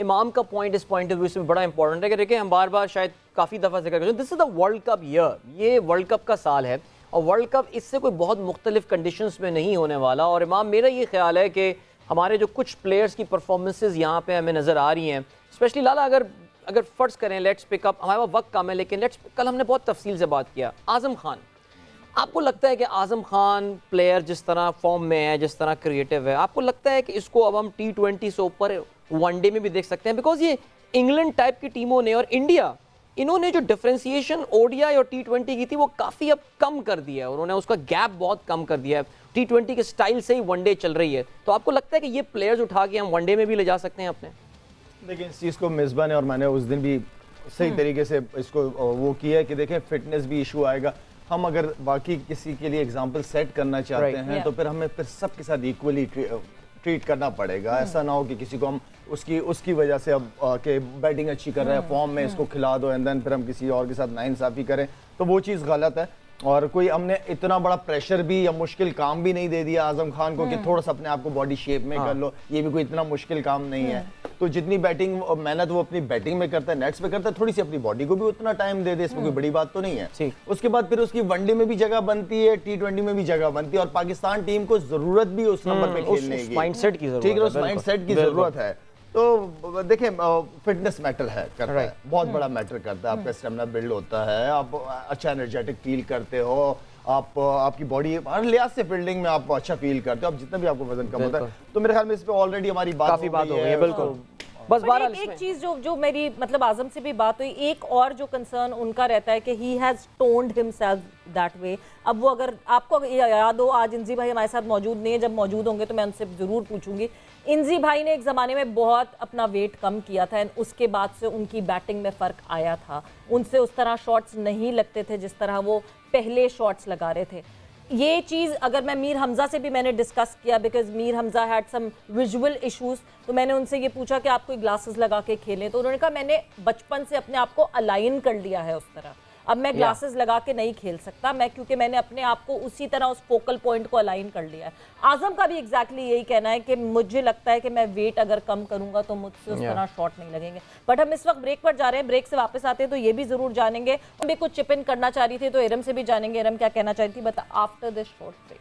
इमाम का पॉइंट इस पॉइंट ऑफ व्यू से बड़ा इंपॉर्टेंट है कि देखिए हम बार बार शायद काफी दफा जिक्र करते हैं, this is the world cup year, ये वर्ल्ड कप का साल है और वर्ल्ड कप इससे कोई बहुत मुख्तलिफ कंडीशंस में नहीं होने वाला। और इमाम मेरा ये ख्याल है कि हमारे जो कुछ प्लेयर्स की परफॉर्मेंसेज यहाँ पे हमें नज़र आ रही हैं, स्पेशली लाला अगर फ़र्ज़ करें, लेट्स पिकअप, हमारे पास वक्त कम है लेकिन कल हमने बहुत तफसील से बात किया आज़म खान। आपको लगता है कि आज़म खान प्लेयर जिस तरह फॉर्म में है, जिस तरह क्रिएटिव है, आपको लगता है कि इसको अब हम T20 से ऊपर वनडे में भी देख सकते हैं? बिकॉज ये इंग्लैंड टाइप की टीमों ने और इंडिया, इन्होंने जो डिफरेंशिएशन ODI और T20 की थी वो काफ़ी अब कम कर दिया है, उन्होंने उसका गैप बहुत कम कर दिया है, T20 के स्टाइल से ही वनडे चल रही है। तो आपको लगता है कि ये प्लेयर्स उठा के हम वनडे में भी ले जा सकते हैं अपने? देखिए इस चीज़ को मिसबा ने और मैंने उस दिन भी सही तरीके से इसको वो किया है कि देखें फिटनेस भी इशू आएगा। हम अगर बाकी किसी के लिए एग्जांपल सेट करना चाहते हैं तो फिर हमें फिर सबके साथ इक्वली ट्रीट करना पड़ेगा। ऐसा ना हो कि किसी को हम उसकी वजह से अब के बैटिंग अच्छी कर रहे हैं, फॉर्म में इसको खिला दो एंड देन फिर हम किसी और के साथ नाइंसाफी करें, तो वो चीज़ गलत है। और कोई हमने इतना बड़ा प्रेशर भी या मुश्किल काम भी नहीं दे दिया आजम खान को कि थोड़ा सा अपने आप को बॉडी शेप में कर लो, ये भी कोई इतना मुश्किल काम नहीं है। तो जितनी बैटिंग मेहनत वो अपनी बैटिंग में करता है, नेट्स पे करता है, थोड़ी सी अपनी बॉडी को भी उतना टाइम दे दे, इसमें कोई बड़ी बात तो नहीं है। उसके बाद फिर उसकी वनडे में भी जगह बनती है, T20 में भी जगह बनती है और पाकिस्तान टीम को जरूरत भी उस नंबर पे खेलने की, माइंडसेट की जरूरत, ठीक है, उस माइंडसेट की जरूरत है। तो देखें फिटनेस मैटर है करता है, बहुत बड़ा मैटर करता है, आपका स्टेमिना बिल्ड होता है, आप अच्छा एनर्जेटिक फील करते हो, आप आपकी बॉडी हर लिहाज से फील्डिंग में आप अच्छा फील करते हो, आप जितना भी आपको वजन कम होता है। तो मेरे ख्याल में इस पे ऑलरेडी हमारी काफी बात हो गई है। बिल्कुल, बस एक चीज जो मेरी मतलब आजम से भी बात हुई, एक और जो कंसर्न उनका रहता है कि he has toned himself that way. अब वो अगर आपको याद हो, आज इंजी भाई हमारे साथ मौजूद नहीं है, जब मौजूद होंगे तो मैं उनसे जरूर पूछूंगी। इंजी भाई ने एक ज़माने में बहुत अपना वेट कम किया था, उसके बाद से उनकी बैटिंग में फ़र्क आया था, उनसे उस तरह शॉट्स नहीं लगते थे जिस तरह वो पहले शॉट्स लगा रहे थे। ये चीज़ अगर मैं मीर हमज़ा से भी मैंने डिस्कस किया, because Mir Hamza had some visual issues, तो मैंने उनसे ये पूछा कि आप कोई ग्लासेस लगा के खेलें, तो उन्होंने कहा मैंने बचपन से अपने आप को अलाइन कर लिया है उस तरह, अब मैं ग्लासेस लगा के नहीं खेल सकता मैं, क्योंकि मैंने अपने आप को उसी तरह उस फोकल पॉइंट को अलाइन कर लिया है। आजम का भी एग्जैक्टली यही कहना है कि मुझे लगता है कि मैं वेट अगर कम करूंगा तो मुझसे उस तरह शॉट नहीं लगेंगे। बट हम इस वक्त ब्रेक पर जा रहे हैं, ब्रेक से वापस आते हैं तो ये भी जरूर जानेंगे। हम भी कुछ चिप इन करना चाह रही थी तो इरम से भी जानेंगे, इरम क्या कहना चाहती थी, बता आफ्टर दिस शॉर्ट ब्रेक।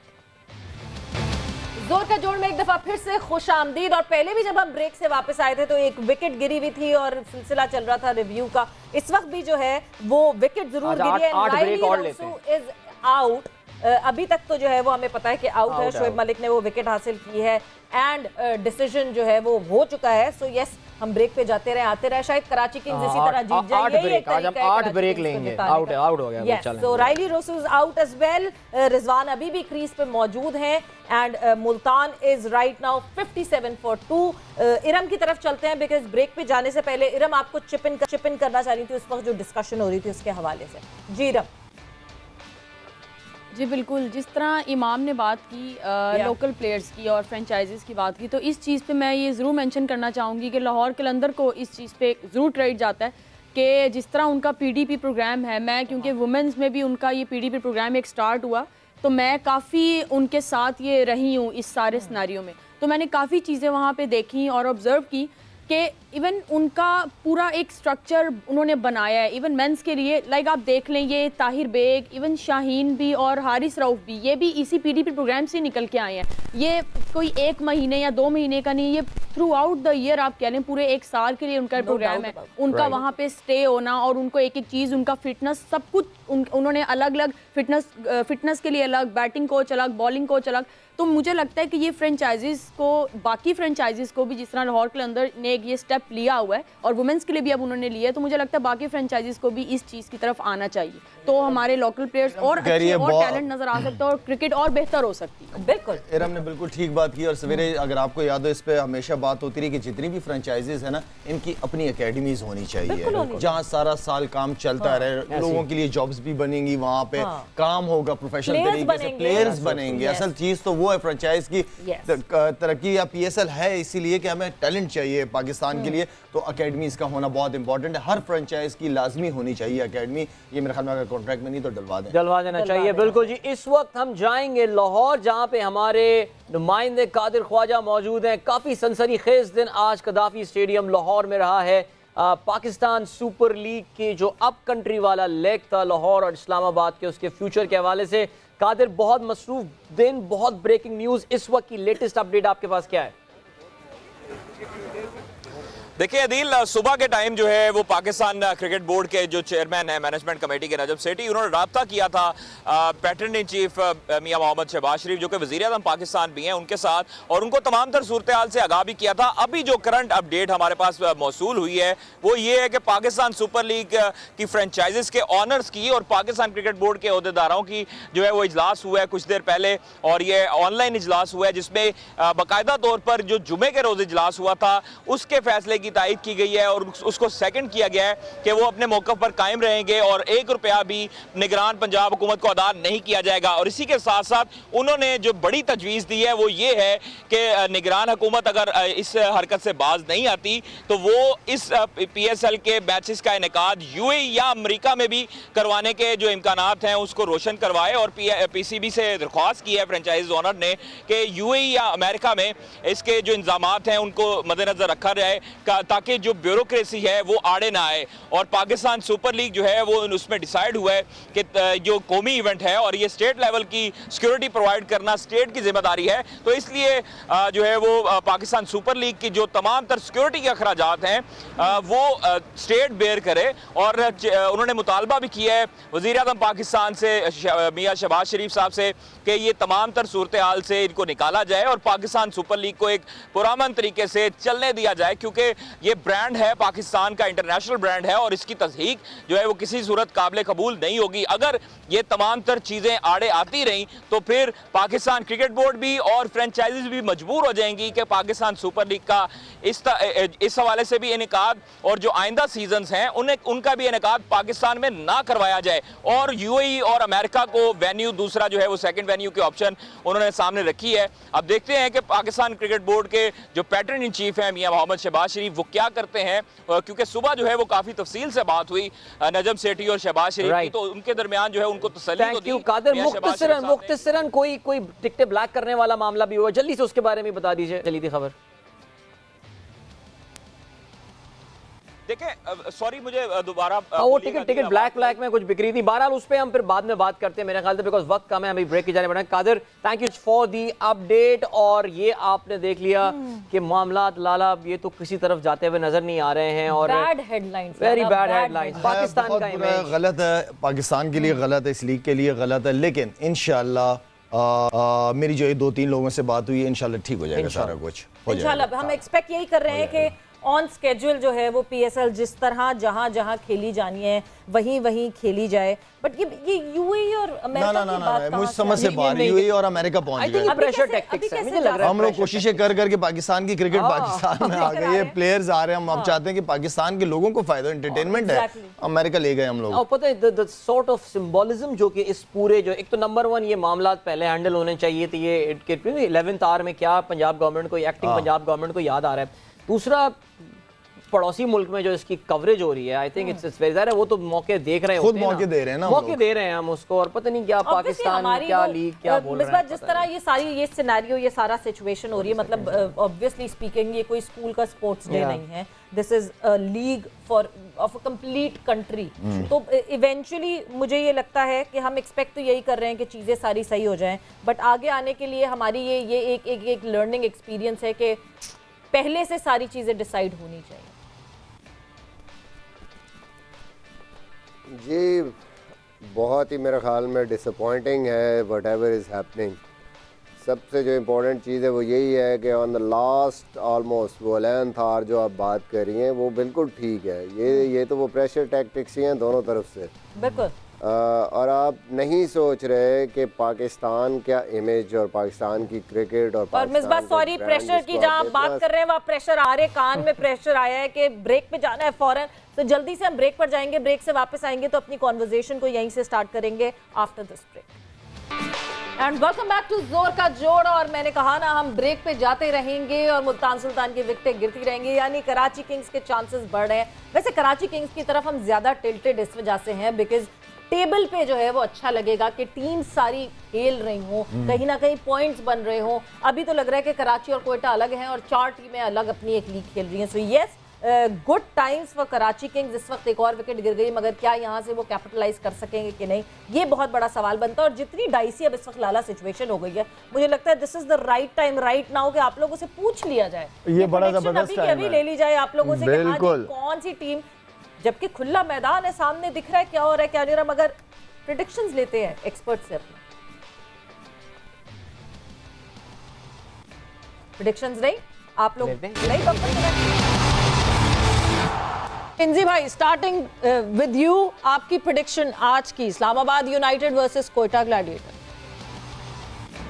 जोर का जोड़ में एक दफा फिर से खुश आमदीद। और पहले भी जब हम ब्रेक से वापस आए थे तो एक विकेट गिरी हुई थी और सिलसिला चल रहा था रिव्यू का। इस वक्त भी जो है वो विकेट जरूर गिरी है। Rilee Rossouw is out. अभी तक तो जो है वो हमें पता है कि आउट है। शोएब मलिक ने वो विकेट हासिल की है एंड डिसीजन जो है वो हो चुका है। सो यस, हम ब्रेक पे जाते रहे आते रहे, शायद कराची किंग्स इसी तरह जीत जाएंगे। आज हम 8 ब्रेक लेंगे। आउट हो गया। Yes, so Rilee Rossouw is out as well. Rizwan अभी भी क्रीज पे मौजूद हैं and Multan is right now 57 for 2। Iram की तरफ चलते हैं बिकॉज ब्रेक पे जाने से पहले इरम आपको चिप इन करना चाह रही थी उस वक्त जो डिस्कशन हो रही थी उसके हवाले से। जी इरम। जी बिल्कुल, जिस तरह इमाम ने बात की लोकल प्लेयर्स की और फ्रेंचाइजीज की बात की, तो इस चीज़ पे मैं ये ज़रूर मेंशन करना चाहूँगी कि लाहौर कलंदर को इस चीज़ पे ज़रूर क्रेडिट जाता है कि जिस तरह उनका पीडीपी प्रोग्राम है, मैं क्योंकि वुमेंस में भी उनका ये पीडीपी प्रोग्राम एक स्टार्ट हुआ तो मैं काफ़ी उनके साथ ये रही हूँ इस सारे सिनेरियो में, तो मैंने काफ़ी चीज़ें वहाँ पे देखी और ऑब्ज़र्व की कि इवन उनका पूरा एक स्ट्रक्चर उन्होंने बनाया है इवन मेंस के लिए। लाइक आप देख लें, ये ताहिर बेग, इवन शाहीन भी और हारिस रऊफ भी, ये भी इसी पीडीपी प्रोग्राम से निकल के आए हैं। ये कोई 1 महीने या 2 महीने का नहीं, ये थ्रू आउट द ईयर आप कह लें पूरे 1 साल के लिए उनका प्रोग्राम है। उनका वहाँ पे स्टे होना और उनको एक एक चीज़, उनका फिटनेस, सब कुछ उन्होंने अलग अलग फिटनेस के लिए अलग, बैटिंग कोच अलग, बॉलिंग कोच अलग। तो मुझे लगता है कि ये फ्रेंचाइजीज को, बाकी फ्रेंचाइजीज को भी जिस तरह लाहौर कलंदर ने एक ये स्टेप लिया हुआ है और वुमेंस के लिए भी अब उन्होंने लिया है, तो मुझे लगता है बाकी फ्रेंचाइजीज को भी इस चीज़ की तरफ आना चाहिए, तो हमारे लोकल प्लेयर्स और अच्छे और टैलेंट नजर आ सकता है और क्रिकेट और बेहतर हो सकती है। बिल्कुल, इरम ने बिल्कुल ठीक बात की। और सवेरे अगर आपको याद हो, इस पे हमेशा बात होती रही कि जितनी भी फ्रेंचाइजीज है ना, इनकी अपनी एकेडमीज होनी चाहिए जहाँ सारा साल काम चलता रहे, लोगों के लिए जॉब्स भी बनेंगी, वहाँ पे काम होगा प्रोफेशनल तरीके से, प्लेयर्स बनेंगे। असल चीज तो वो है फ्रेंचाइज की तरक्की या पीएसएल है, इसीलिए कि हमें टैलेंट चाहिए पाकिस्तान के लिए, तो अकेडमीज का होना बहुत इंपॉर्टेंट है। हर फ्रेंचाइज की लाजमी होनी चाहिए अकेडमी। ये मेरे ख्याल में अगर कॉन्ट्रैक्ट में नहीं तो डलवा देना चाहिए। बिल्कुल जी। इस वक्त हम जाएंगे लाहौर, जहां पे हमारे नुमाइंदे कादिर ख्वाजा मौजूद हैं। काफी सनसनीखेज दिन आज कदाफी स्टेडियम लाहौर में रहा है। पाकिस्तान सुपर लीग के जो अप कंट्री वाला लेग था लाहौर और इस्लामाबाद के, उसके फ्यूचर के हवाले से कादिर, बहुत मसरूफ दिन, बहुत ब्रेकिंग न्यूज़, इस वक्त की लेटेस्ट अपडेट आपके पास क्या है? देखिए अदील, सुबह के टाइम जो है वो पाकिस्तान क्रिकेट बोर्ड के जो चेयरमैन है मैनेजमेंट कमेटी के नजब सेठी, उन्होंने राब्ता किया था पैटर्न इन चीफ मियां मोहम्मद शहबाज शरीफ जो कि वज़ीर-ए-आज़म पाकिस्तान भी हैं उनके साथ, और उनको तमाम तर सूरत हाल से आगाह भी किया था। अभी जो करंट अपडेट हमारे पास मौसूल हुई है वो ये है कि पाकिस्तान सुपर लीग की फ्रेंचाइजीज के ऑनर्स की और पाकिस्तान क्रिकेट बोर्ड के अहदेदारों की जो है वो इजलास हुआ है कुछ देर पहले, और ये ऑनलाइन इजलास हुआ है जिसमें बाकायदा तौर पर जो जुमे के रोज इजलास हुआ था उसके फैसले की तायद की गई है और उसको सेकंड किया गया है कि वो अपने मौक़िफ़ पर कायम रहेंगे और 1 रुपया भी निगरान पंजाब हुकूमत को अदा नहीं किया जाएगा। और इसी के साथ साथ उन्होंने जो बड़ी तजवीज़ दी है वो ये है कि निगरान हुकूमत अगर इस हरकत से बाज नहीं आती तो वो इस PSL के मैचेस का इनेकाद UAE या अमरीका में भी करवाने के जो इम्कानात हैं उसको रोशन करवाए। और PCB से दरख्वास्त की है फ्रेंचाइज ओनर ने कि UAE या अमेरिका में इसके जो इंतजामात हैं उनको मद्देनजर रखा जाए ताकि जो ब्यूरोक्रेसी है वो आड़े ना आए। और पाकिस्तान सुपर लीग जो है वो उसमें डिसाइड हुआ है कि जो कौमी इवेंट है और ये स्टेट लेवल की सिक्योरिटी प्रोवाइड करना स्टेट की जिम्मेदारी है, तो इसलिए जो है वो पाकिस्तान सुपर लीग की जो तमाम तर सिक्योरिटी के अखराजात हैं वो स्टेट बेयर करे। और उन्होंने मुतालबा भी किया है वज़ीर-ए-आज़म पाकिस्तान से मियां शहबाज शरीफ साहब से कि ये तमाम तर सूरत हाल से इनको निकाला जाए और पाकिस्तान सुपर लीग को एक पुरअमन तरीके से चलने दिया जाए, क्योंकि ये ब्रांड है पाकिस्तान का, इंटरनेशनल ब्रांड है और इसकी तस्दीक जो है वो किसी सूरत काबिल कबूल नहीं होगी। अगर ये तमाम तर चीज़ें आड़े आती रहीं तो फिर पाकिस्तान क्रिकेट बोर्ड भी और फ्रेंचाइजीज भी मजबूर हो जाएंगी कि पाकिस्तान सुपर लीग का इस हवाले से भी इनेकाद और जो आइंदा सीजन्स हैं उनका भी इनेकाद पाकिस्तान में ना करवाया जाए। और यूएई और अमेरिका को वेन्यू दूसरा जो है वो सेकंड वेन्यू की ऑप्शन उन्होंने सामने रखी है। अब देखते हैं कि पाकिस्तान क्रिकेट बोर्ड के जो पैटर्न इन चीफ हैं मियां मोहम्मद शहबाज शरीफ वो क्या करते हैं, क्योंकि सुबह जो है वो काफी तफसील से बात हुई नजम सेठी और शहबाज शरीफ की, तो उनके दरमियान जो है उनको तसल्ली तो दी। कादर मुख्तसरन कोई टिकटें ब्लैक करने वाला मामला भी हुआ, जल्दी से उसके बारे में बता दीजिए, चली थी खबर। देखें सॉरी मुझे दोबारा वो टिकट ब्लैक में कुछ बिक्री थी, बहरहाल उस पर हम फिर बाद में बात करते हैं मेरे ख्याल से, बिकॉज वक्त कम है, हमें ब्रेक की जाने पड़े। Qadir thank you for the update. और ये आपने देख लिया कि मामलात लाला ये तो किसी तरफ जाते हुए नजर नहीं आ रहे हैं और bad headlines, very bad headlines. Pakistan का इमेज गलत है, पाकिस्तान के लिए गलत है, इस लीग के लिए गलत है, लेकिन इंशाल्लाह मेरी जो 2-3 लोगों से बात हुई है, इंशाल्लाह ठीक हो जाएगा सारा कुछ, इंशाल्लाह। हम एक्सपेक्ट यही कर रहे हैं कि ऑन स्केड्यूल जो है वो पीएसएल जिस तरह जहां खेली जानी है वहीं खेली जाए। बट ये यूएई और अमेरिका की बात मुझे समझ से बाहर यूएई और अमेरिका पहुंच गए। प्रेशर टैक्टिक्स है, मुझे लग रहा है हम लोग कोशिशें करके पाकिस्तान की क्रिकेट पाकिस्तान में आ गई है, प्लेयर्स आ रहे हैं, हम अब चाहते हैं कि पाकिस्तान के लोगों को फायदा, एंटरटेनमेंट है, अमेरिका ले गए हम लोग। और पता है द सॉर्ट ऑफ सिंबोलिज्म जो कि इस पूरे जो एक तो नंबर 1 ये मामला पहले हैंडल होने चाहिए थे, ये 11th आवर में क्या पंजाब गवर्नमेंट को एक्टिंग पंजाब गवर्नमेंट को याद आ रहा है। दूसरा पड़ोसी मुल्क में जो इसकी कवरेज हो रही है, आई थिंक इट्स वेरी ज़ाहिर है वो तो मौके देख रहे होते हैं, खुद मौके दे रहे हैं ना, मौके दे रहे हैं हम उसको, और पता नहीं क्या पाकिस्तान क्या लीग क्या बोल रहे हैं। जिस तरह ये सारी ये सिनेरियो ये सारा सिचुएशन हो रही है, मतलब ऑब्वियसली स्पीकिंग ये कोई स्कूल का स्पोर्ट्स डे नहीं है, this is a league for of a complete country. तो इवेंचुअली मुझे ये लगता है कि हम एक्सपेक्ट तो यही कर रहे हैं कि चीज़ें सारी सही हो जाएं, बट आगे आने के लिए हमारी ये एक लर्निंग एक्सपीरियंस है कि पहले से सारी चीज़ें डिसाइड होनी चाहिए। जी बहुत ही मेरे ख्याल में डिसअपॉइंटिंग है वट एवर इज़ हैपनिंग। सबसे जो इम्पोर्टेंट चीज़ है वो यही है कि ऑन द लास्ट ऑलमोस्ट वो 11th आवर जो आप बात कर रही हैं वो बिल्कुल ठीक है। ये तो वो प्रेशर टैक्टिक्स ही हैं दोनों तरफ से, बिल्कुल। और आप नहीं सोच रहे कि पाकिस्तान क्या इमेज और पाकिस्तान की क्रिकेट और मिसबा सॉरी प्रेशर की जहाँ आप बात कर रहे हैं वहाँ प्रेशर आ रहे, कान में प्रेशर आया है कि ब्रेक पे जाना है फौरन, तो जल्दी से हम ब्रेक पर जाएंगे, ब्रेक से वापस आएंगे तो अपनी कॉन्वर्जेशन को यहीं से स्टार्ट करेंगे after this break. And welcome back to Zor Ka जोड़। और मैंने कहा ना हम ब्रेक पे जाते रहेंगे और मुल्तान सुल्तान की विकेटें गिरती रहेंगी, यानी कराची किंग्स के चांसेस बढ़ रहे हैं। वैसे कराची किंग्स की तरफ हम ज्यादा टिल्टेड इस वजह से हैं बिकॉज टेबल पे जो है वो अच्छा लगेगा कि टीम सारी खेल रही हो, कहीं ना कहीं पॉइंट्स बन रहे हो। अभी तो लग रहा है कि कराची और कोयटा अलग हैं और 4 टीमें अलग अपनी एक लीग खेल रही हैं। So yes good times for Karachi Kings. इस वक्त एक और विकेट गिर गई, मगर क्या यहाँ से वो कैपिटलाइज कर सकेंगे कि नहीं, ये बहुत बड़ा सवाल बनता है। और जितनी डाइसी अब इस वक्त लाला सिचुएशन हो गई है, मुझे लगता है this is the right time right now कि आप लोगों से पूछ लिया जाए, ये बड़ा जबरदस्त टाइम अभी ले ली जाए आप लोगों से कि कौन सी टीम, जबकि खुला मैदान है, सामने दिख रहा है क्या हो रहा है क्या नहीं रहा, मगर प्रेडिक्शंस लेते हैं एक्सपर्ट से अपने। प्रेडिक्शंस नहीं आप लोग नहीं पिंजी भाई, स्टार्टिंग विद यू, आपकी प्रेडिक्शन आज की Islamabad United versus Quetta Gladiator.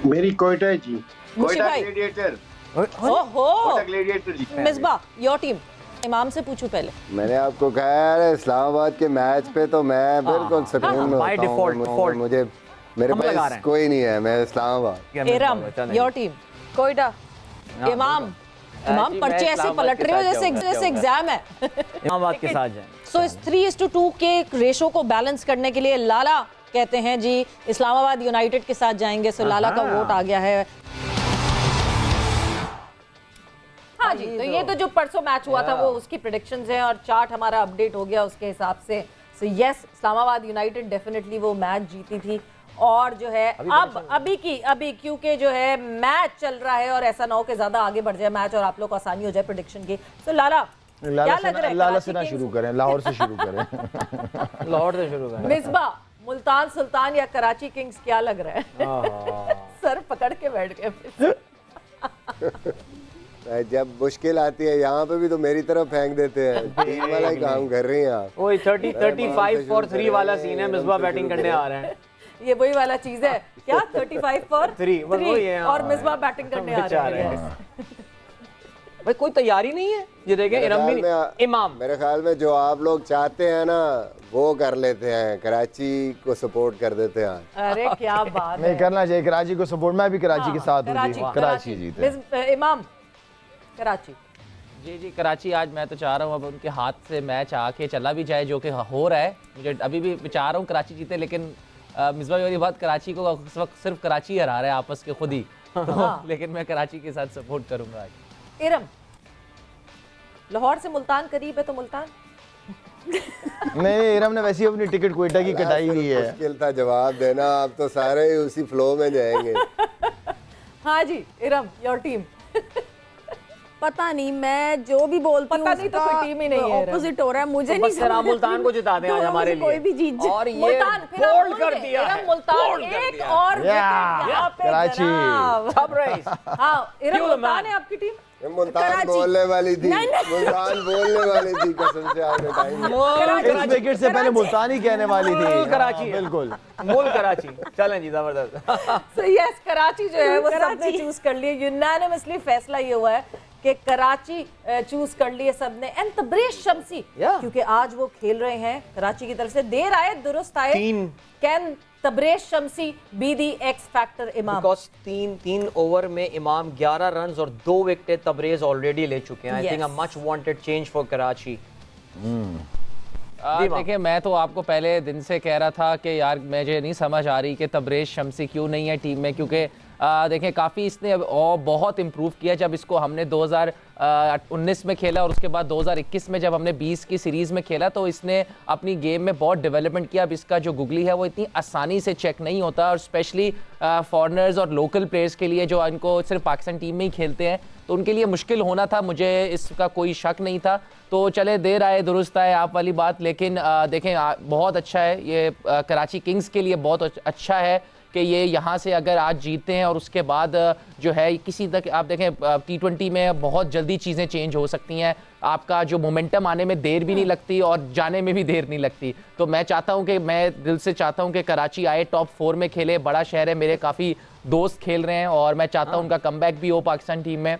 मेरी कोयटा है जी, कोयटा ग्लैडिएटर। ओहो कोयटा ग्लैडिएटर जी। Misbah your team. इमाम से पूछूं पहले। मैंने आपको कहा है इस्लामाबाद के मैच पे तो मैं बिल्कुल सुकून में होता हूं, मुझे मेरे पास कोई नहीं है, मैं इस्लामाबाद। एरम योर टीम। कोयटा। इमाम पर्चे ऐसे पलट रहे हो जैसे एग्जाम है। इस्लामाबाद के साथ जाएं। सो इस 3:2 के रेशो को बैलेंस करने के लिए लाला कहते हैं जी इस्लामाबाद यूनाइटेड के साथ जाएंगे। सो लाला का वोट आ गया है। हाँ जी, तो ये तो जो परसों मैच हुआ था वो उसकी प्रेडिक्शंस हैं और चार्ट हमारा अपडेट हो गया उसके हिसाब से। So yes, Islamabad United definitely वो मैच जीती थी। और जो है अभी क्योंकि जो है मैच चल रहा है और ऐसा ना हो कि ज्यादा आगे बढ़ जाए मैच और आप लोग को आसानी हो जाए प्रेडिक्शन की। तो लाला क्या लग रहा है? लाला से ना शुरू करें, लाहौर से शुरू करें। लाहौर से शुरू करें। मिसबा, मुल्तान सुल्तान या कराची किंग्स क्या लग रहा है? सर पकड़ के बैठ गए। जब मुश्किल आती है यहाँ पे भी तो मेरी तरफ फेंक देते हैं। टीम वाला ही काम कर रही हैं आप। वही 35 फॉर 3 वाला सीन है, मिसबा बैटिंग करने आ रहे हैं। ये वही वाला चीज है क्या? 35 फॉर 3 और मिसबा बैटिंग करने आ रहे हैं। भाई कोई तैयारी नहीं है। ये देखें इमाम, मेरे ख्याल में जो आप लोग चाहते हैं ना वो कर लेते हैं, कराची को सपोर्ट कर देते हैं। अरे क्या बात नहीं है, करना चाहिए कराची को सपोर्ट। मैं भी कराची के साथ हूँ जी, कराची जीते। इमाम कराची जी कराची आज मैं तो चाह रहा हूँ अब उनके हाथ से मैच आके चला भी जाए, जो कि हो रहा है। मुझे अभी भी चाह रहा हूँ कराची जीते, लेकिन मिसबा वाली बात, कराची को इस वक्त सिर्फ कराची हरा रहा है आपस के खुद ही। लेकिन मैं कराची के साथ सपोर्ट करूंगा आज। इरम, लाहौर से मुल्तान करीब है तो मुल्तान। नहीं, इरम ने वैसे ही अपनी टिकट क्वेटा की कटाई हुई है। मुश्किल था जवाब देना, आप तो सारे ही उसी फ्लो में जाएंगे। हाँ जी इरम, योर टीम। पता नहीं, मैं जो भी बोलती हूँ पता नहीं तो कोई टीम ही नहीं है। ऑपोजिट हो रहा है, मुझे तो नहीं बस फिर आप मुल्तान को जिता दें आज हमारे लिए। कोई भी जीत जाए। और ये मुल्तान फिर बोल्ड कर दिया है, मुल्तान बोल्ड कर एक दिया। और विकेट यहाँ पे कराची। जनाब। Surprise। हाँ Iram, Kill the Multan man। है आपकी टीम। मुल्तान बोलने वाली थी, मुल्तान बोलने वाली थी, कसम से आपने टाइम। इस विकेट से पहले मुल्तान ही कहने वाली थी। मूल कराची, बिल्कुल मूल कराची। चलें जी, जबरदस्त। So yes, कराची जो है वो सबने चूज कर लिया। यूनानिमसली फैसला ये हुआ है कि कराची चूज कर लिए सबने। एंड तब्रेज शम्सी, क्योंकि आज वो खेल रहे हैं कराची की तरफ से। देर आए दुरुस्त आए। Can Tabraiz Shamsi be the x factor इमाम? बिकॉज तीन ओवर में इमाम 11 रन और 2 विकेटें तब्रेज ऑलरेडी ले चुके हैं। I think a much wanted change for Karachi. देखिए, मैं तो आपको पहले दिन से कह रहा था कि यार मुझे नहीं समझ आ रही कि तब्रेज शम्सी क्यों नहीं है टीम में, क्योंकि देखें काफ़ी इसने और बहुत इम्प्रूव किया। जब इसको हमने 2019 में खेला और उसके बाद 2021 में जब हमने 20 की सीरीज़ में खेला तो इसने अपनी गेम में बहुत डेवलपमेंट किया। अब इसका जो गुगली है वो इतनी आसानी से चेक नहीं होता, और स्पेशली फॉरनर्स और लोकल प्लेयर्स के लिए जो इनको सिर्फ पाकिस्तान टीम में ही खेलते हैं तो उनके लिए मुश्किल होना था, मुझे इसका कोई शक नहीं था। तो चले देर आए दुरुस्त आए आप वाली बात, लेकिन देखें बहुत अच्छा है ये कराची किंग्स के लिए, बहुत अच्छा है कि ये यहाँ से अगर आज जीतते हैं और उसके बाद जो है किसी तक आप देखें T20 में बहुत जल्दी चीज़ें चेंज हो सकती हैं। आपका जो मोमेंटम आने में देर भी नहीं लगती और जाने में भी देर नहीं लगती। तो मैं चाहता हूँ कि मैं दिल से चाहता हूँ कि कराची आए, टॉप 4 में खेले। बड़ा शहर है, मेरे काफ़ी दोस्त खेल रहे हैं और मैं चाहता हूँ उनका कमबैक भी हो पाकिस्तान टीम में।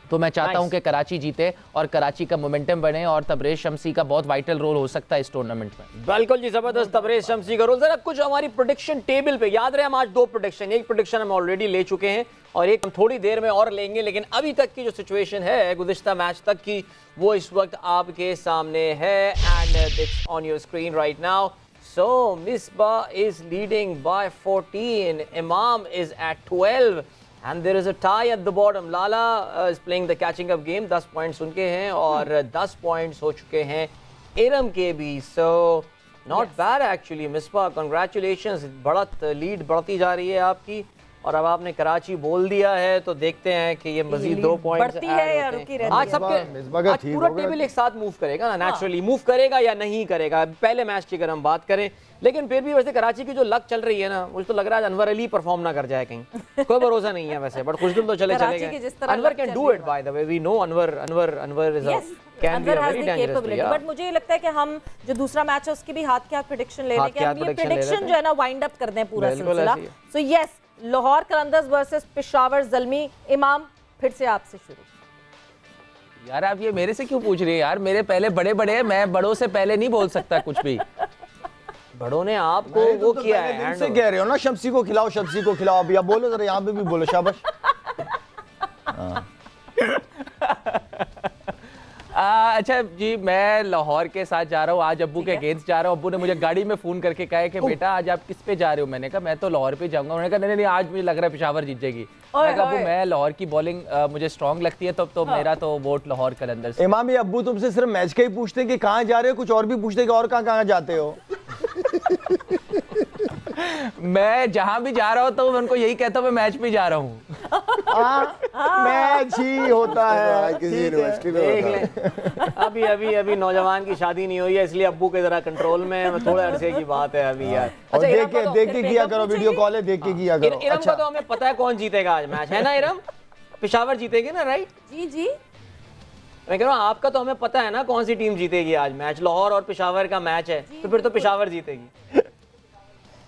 तो मैं चाहता हूं कि कराची जीते और कराची का मोमेंटम बने, और तब्रेज शम्सी का बहुत वाइटल रोल हो सकता है इस टूर्नामेंट में। बिल्कुल जी, जबरदस्त तब्रेज शम्सी का रोल। जरा कुछ हमारी प्रेडिक्शन टेबल पे याद रहे, हम आज 2 प्रेडिक्शन, एक प्रेडिक्शन हम ऑलरेडी ले चुके हैं और एक हम थोड़ी देर में और लेंगे, लेकिन अभी तक की जो सिचुएशन है गुज़िश्ता मैच तक की वो इस वक्त आपके सामने है and it's on your screen right now. So Misbah is leading by 14, इमाम is eight 12 and there is a tie at the bottom. Lala is playing the catching up game, 10 points उनके हैं और 10 points हो चुके हैं इरम के भी। So not bad actually Misbah, congratulations, बढ़त लीड बढ़ती जा रही है आपकी। और अब आपने कराची बोल दिया है तो देखते हैं कि ये मजीद 2 पॉइंट्स बढ़ती है या रुकी रहती है? आज सबके आज पूरा टेबल एक साथ मूव करेगा ना, नेचुरली मूव करेगा या नहीं करेगा पहले मैच की अगर हम बात करें। लेकिन फिर भी वैसे कराची की जो लक चल रही है ना, मुझे तो लग रहा है अनवर अली परफॉर्म ना कर जाए कहीं, कोई भरोसा नहीं है वैसे, बट कुछ दिन तो चले गए। Anwar can do it, by the way we know Anwar is can be a very dangerous player. But मुझे लगता है कि हम जो दूसरा मैच है उसकी भी हाथ के हाथ प्रेडिक्शन ले लेंगे। हम ये प्रेडिक्शन जो है ना वाइंड अप कर दें पूरा सिलसिला। So yes, Lahore Qalandars versus Peshawar Zalmi. इमाम फिर से आपसे शुरू। यार आप ये मेरे से क्यों पूछ रही है यार, मेरे पहले बड़े बड़े हैं, मैं बड़ों से पहले नहीं बोल सकता कुछ भी। बड़ों ने आपको वो किया है, से कह रहे हो ना शम्सी को खिलाओ, शम्सी को खिलाओ। अभी आप बोलो जरा, यहाँ पे भी बोलो, शाबाश। अच्छा जी, मैं लाहौर के साथ जा रहा हूँ आज, अब्बू के अगेंस्ट जा रहा हूँ। अब्बू ने मुझे गाड़ी में फ़ोन करके कहा है कि बेटा आज आप किस पे जा रहे हो। मैंने कहा मैं तो लाहौर पे जाऊंगा। उन्होंने कहा नहीं आज मुझे लग रहा है पेशावर जीत जाएगी। मैं कहा अब्बू मैं लाहौर की बॉलिंग मुझे स्ट्रॉन्ग लगती है, तो मेरा तो वोट लाहौर कलंदर्स। इमाम, ये अब्बू तुमसे सिर्फ मैच का ही पूछते हैं कि कहाँ जा रहे हो, कुछ और भी पूछते हैं कि और कहाँ जाते हो? मैं जहां भी जा रहा हूं तो मैं उनको यही कहता हूं मैं मैच में जा रहा हूं। मैच ही होता है, किसी यूनिवर्सिटी में अभी नौजवान की शादी नहीं हुई है इसलिए अब्बू के जरा कंट्रोल में, थोड़े अरसे की बात है अभी यार। और देख के किया करो, वीडियो कॉल है, देख के किया करो। इरम का तो हमें पता है कौन जीतेगा आज मैच, है ना इरम? पेशावर जीतेगी ना, राइट? जी जी मैं कह रहा हूँ आपका तो हमें पता है ना कौन सी टीम जीतेगी आज मैच। लाहौर और पेशावर का मैच है, तो फिर तो पेशावर जीतेगी।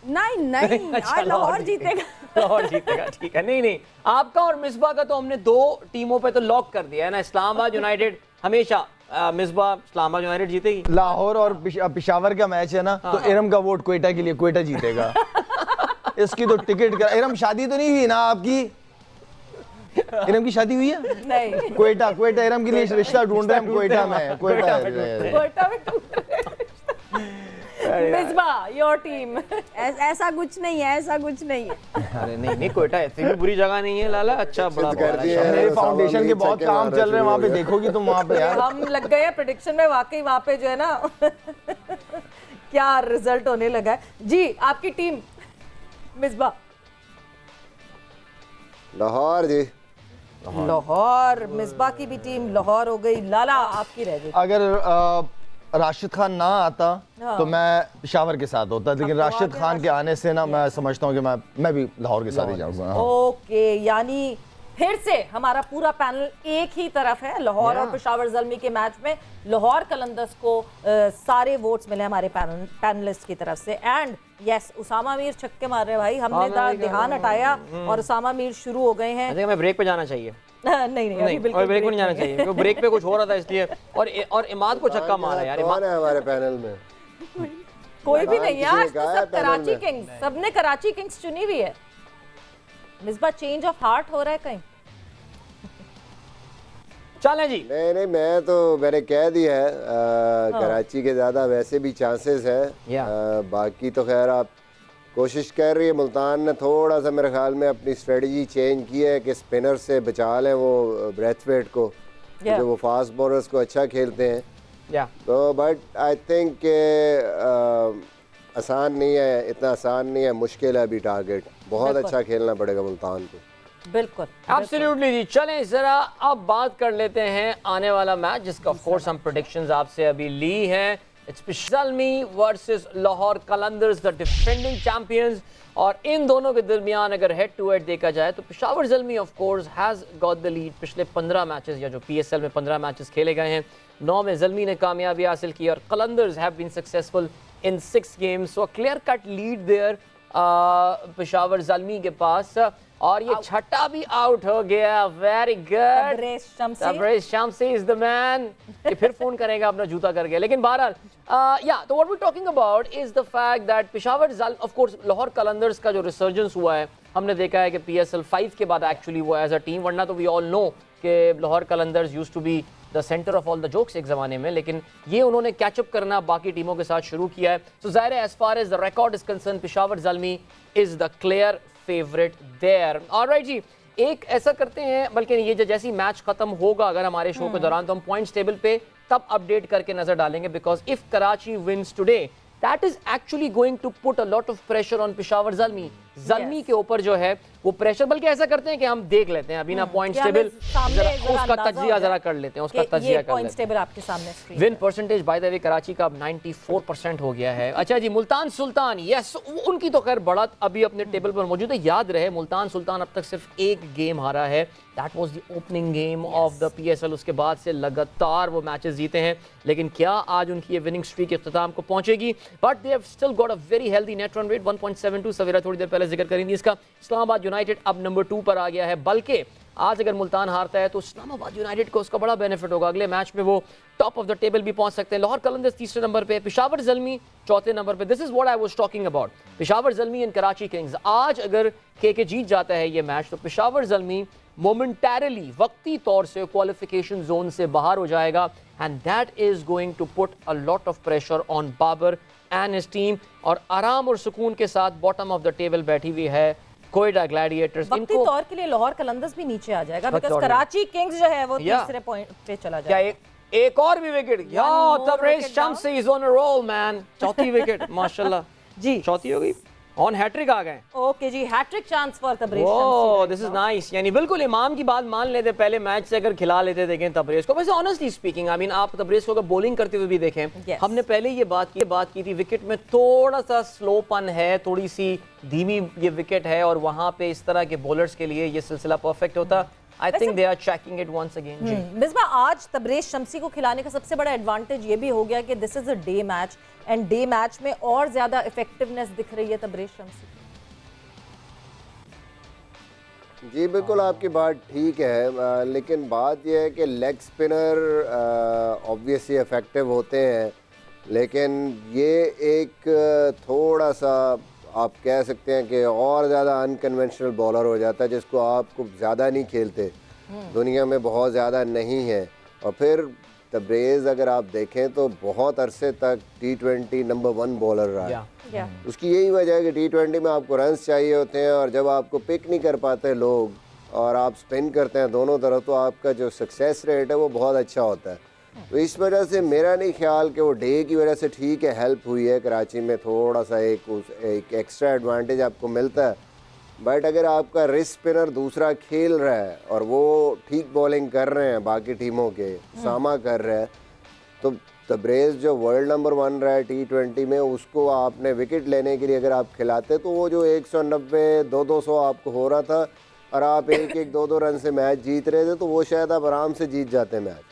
नहीं नहीं अच्छा, यार लाहौर जीतेगा। लाहौर जीतेगा, ठीक है। नहीं नहीं, आपका और मिसबा का तो हमने 2 टीमों पे तो लॉक कर दिया है ना। इस्लामाबाद यूनाइटेड हमेशा, मिसबा इस्लामाबाद यूनाइटेड जीतेगी। लाहौर और पेशावर का मैच है ना, तो इरम का वोट क्वेटा के लिए, क्वेटा जीतेगा। इसकी तो टिकट का, इरम शादी तो नहीं हुई ना आपकी? इरम की शादी हुई है? नहीं क्वेटा, क्वेटा इरम के लिए रिश्ता ढूंढ रहे हैं क्वेटा में। कोयटा में मिसबा योर टीम। ऐसा कुछ नहीं है, ऐसा कुछ नहीं है। अरे नहीं नहीं, क्वेटा इतनी भी बुरी जगह नहीं है लाला। अच्छा, बड़ा मेरे फाउंडेशन के बहुत काम चल रहे हैं वहाँ पे, देखोगी तुम वहाँ पे यार। हम लग गए हैं प्रेडिक्शन में, वाकई वहाँ पे जो है ना क्या रिजल्ट होने लगा है। जी आपकी टीम मिसबा? लाहौर जी। लाहौर, मिसबा की भी टीम लाहौर हो गई। लाला आपकी रह गई। अगर राशिद खान ना आता तो मैं पेशावर के साथ होता, लेकिन राशिद खान के आने से ना मैं समझता हूँ कि मैं भी लाहौर के साथ ही जाऊँगा। ओके, यानी फिर से हमारा पूरा पैनल एक ही तरफ है। लाहौर और पेशावर ज़ल्मी के मैच में लाहौर कलंदर्स को सारे वोट्स मिले हमारे पैनलिस्ट की तरफ से। एंड यस, उसामा मीर छक्के मार रहे हैं भाई। हमने ध्यान हटाया और उसामा मीर शुरू हो गए हैं। मैं ब्रेक पे जाना चाहिए। नहीं नहीं, अभी बिल्कुल और ब्रेक पे नहीं जाना चाहिए क्योंकि ब्रेक पे कुछ हो रहा था इसलिए। और इमाद को छक्का मारा यार। कौन है हमारे पैनल में? कोई भी नहीं यार, किसी ने कहा है सब पैनल कराची में? किंग्स, सबने कराची किंग्स चुनी हुई है। मिसबा चेंज ऑफ हार्ट हो रहा है कहीं? चलें जी। नहीं, मैंने कह दिया है, कराची के ज़्यादा वैसे भी चांसेस है। बाकी तो खैर आप कोशिश कर रही है। मुल्तान ने थोड़ा सा मेरे ख्याल में अपनी स्ट्रेटजी चेंज की है कि स्पिनर से बचा लें वो ब्रेथवेट को, क्योंकि वो फास्ट बॉलर्स को अच्छा खेलते हैं। तो बट आई थिंक आसान नहीं है, इतना आसान नहीं है, मुश्किल है अभी टारगेट। बहुत अच्छा खेलना पड़ेगा मुल्तान को। बिल्कुल, एब्सोल्युटली जी। चलें जरा अब बात कर लेते हैं आने वाला मैच, जिसका ऑफ कोर्स हम प्रेडिक्शंस आपसे अभी ली हैं। It's Zalmi versus Lahore Qalandars, the defending champions. और इन दोनों के दरमियान अगर हेड टू हेड देखा जाए तो Peshawar Zalmi of course has got the lead. पिछले 15 मैचेस, या जो PSL में 15 मैचेस खेले गए हैं, 9 में ज़ल्मी ने कामयाबी हासिल की और Qalandars have been successful in 6 games. So clear cut lead there Peshawar Zalmi के पास। और ये छठा भी आउट हो गया। Very good, Tabraiz Shamsi is the man. ये फिर फोन करेगा अपना जूता करके। लेकिन बहरहाल तो what we talking about is the fact that Peshawar Zalmi, of course Lahore Qalandars का जो रिसर्जेंस हुआ है, हमने देखा है कि PSL 5 के बाद एक्चुअली वो एज अ टीम, वरना तो वी ऑल नो कि Lahore Qalandars used to be the centre of all the jokes एक ज़माने में, लेकिन ये उन्होंने कैचअप करना बाकी टीमों के साथ शुरू किया है। सो ज़ाहिर है as far as the record is concern, Peshawar Zalmi is the clear favourite there. Alright जी, एक ऐसा करते हैं, बल्कि ये जैसी मैच खत्म होगा अगर हमारे शो के दौरान, तो हम पॉइंट्स टेबल पे तब अपडेट करके नजर डालेंगे, because if Karachi wins today that is actually going to put a lot of pressure on Peshawar Zalmi. Zalmi के ऊपर जो है वो प्रेशर, बल्कि ऐसा करते हैं कि हम देख लेते हैं अभी ना पॉइंट्स टेबल, उसका तज्जिया जरा कर लेते हैं, उसका तज्जिया कर लेते हैं। आपके सामने विन परसेंटेज बाय द वे कराची का अब 94% हो गया है। अच्छा जी, मुल्तान सुल्तान, यस उनकी तो खैर बढ़त अभी अपने टेबल पर मौजूद है। याद रहे मुल्तान सुल्तान अब तक सिर्फ एक गेम हारा है, that was the opening game of the PSL। उसके बाद से लगातार वो मैचेस जीते हैं, लेकिन क्या आज उनकी ये विनिंग स्ट्रीक इख्तिताम को पहुंचेगी? But they have still got a very healthy net run rate 1.72। सवेरा थोड़ी देर पहले जिक्र करेंगे इसका। इस्लामाबाद यूनाइटेड अब नंबर 2 पर आ गया है, बल्कि आज अगर मुल्तान हारता है तो इस्लामाबाद यूनाइटेड को उसका बड़ा बेनिफिट होगा। अगले मैच में वो टॉप ऑफ द टेबल भी पहुंच सकते हैं। लाहौर कलंदर्स तीसरे नंबर पे, पेशावर ज़ल्मी चौथे नंबर पे। This is what I was talking about, Peshawar Zalmi and Karachi Kings. आज अगर KK जीत जाता है ये मैच तो पेशावर ज़ल्मी मोमेंटरली, वक्ती तौर से क्वालिफिकेशन जोन से बाहर हो जाएगा, and that is going to put a lot of pressure on Babar and his team. और आराम और सुकून के साथ बॉटम ऑफ द टेबल बैठी हुई है कोयटा ग्लैडिएटर्स। वक्ती तौर के लिए लाहौर कलंदर्स भी नीचे आ जाएगा, बिकॉज़ कराची किंग्स जो है वो तीसरे पॉइंट पे चला जाएगा। क्या एक और भी विकेट? या Tabraiz Shamsi is on a roll man. चौथी विकेट माशाल्लाह जी, चौथी हो गई, ऑन हैट्रिक आ गए। ओके जी, hattrick chance for Tabraiz Shamsi. This is nice. यानी बिल्कुल इमाम की बात मान लेते, पहले मैच से अगर खिला लेते देखें तबरेज़ को। वैसे ऑनेस्टली स्पीकिंग, आई मीन आप तबरेज़ को अगर बॉलिंग करते हुए भी देखें, हमने पहले ये बात की थी, विकेट में थोड़ा सा स्लोपन है, थोड़ी सी धीमी ये विकेट है, और वहां पे इस तरह के बॉलर्स के लिए ये सिलसिला परफेक्ट होता। I think they are checking it once again. जी. मिसबा, आज तबरेज शम्सी को खिलाने का सबसे बड़ा एडवांटेज ये भी हो गया कि this is a day match and day match में और ज्यादा इफेक्टिवनेस दिख रही है तबरेज शम्सी की। जी बिल्कुल आपकी बात ठीक है, लेकिन बात यह है कि लेग स्पिनर ऑब्वियसली इफेक्टिव होते हैं, लेकिन ये एक थोड़ा सा आप कह सकते हैं कि और ज़्यादा अनकन्वेंशनल बॉलर हो जाता है, जिसको आपको ज़्यादा नहीं खेलते, दुनिया में बहुत ज़्यादा नहीं है। और फिर तबरेज़ अगर आप देखें तो बहुत अरसे तक T20 नंबर 1 बॉलर रहा है। उसकी यही वजह है कि T20 में आपको रन्स चाहिए होते हैं, और जब आपको पिक नहीं कर पाते लोग और आप स्पिन करते हैं दोनों तरफ, तो आपका जो सक्सेस रेट है वो बहुत अच्छा होता है। तो इस वजह से मेरा नहीं ख्याल कि वो डे की वजह से ठीक है, हेल्प हुई है कराची में, थोड़ा सा एक एक्स्ट्रा एडवांटेज आपको मिलता है। बट अगर आपका रिस्ट स्पिनर दूसरा खेल रहा है और वो ठीक बॉलिंग कर रहे हैं बाकी टीमों के सामा कर रहा है, तो तबरेज़ जो वर्ल्ड नंबर 1 रहा है T20 में, उसको आपने विकेट लेने के लिए अगर आप खिलाते तो वो जो 190 200 आपको हो रहा था और आप 1-1 2-2 रन से मैच जीत रहे थे, तो वो शायद आप आराम से जीत जाते मैच।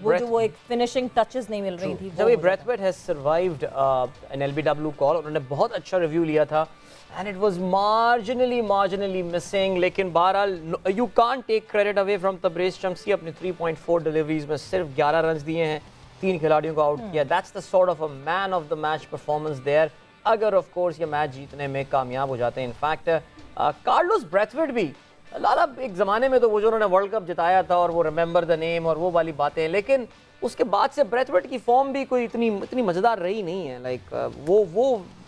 वो एक फिनिशिंग टचेस नहीं मिल रही थी। जब ये Brathwaite has survived an LBW call, उन्होंने बहुत अच्छा रिव्यू लिया था and it was marginally missing, लेकिन बहरहाल you can't take credit away from Tabraiz Shamsi. अपनी 3.4 डिलीवरीज में सिर्फ 11 रन दिए हैं, 3 खिलाड़ियों को आउट किया। That's the sort of a man of the match performance there, अगर ऑफ कोर्स ये मैच जीतने में कामयाब हो जाते हैं। इनफैक्ट कार्लोस ब्रैथवेट भी लाला एक ज़माने में तो वो जो उन्होंने वर्ल्ड कप जिताया था और वो रिमेंबर द नेम और वो वाली बातें, लेकिन उसके बाद से ब्रैथवेट की फॉर्म भी कोई इतनी मज़ेदार रही नहीं है। लाइक वो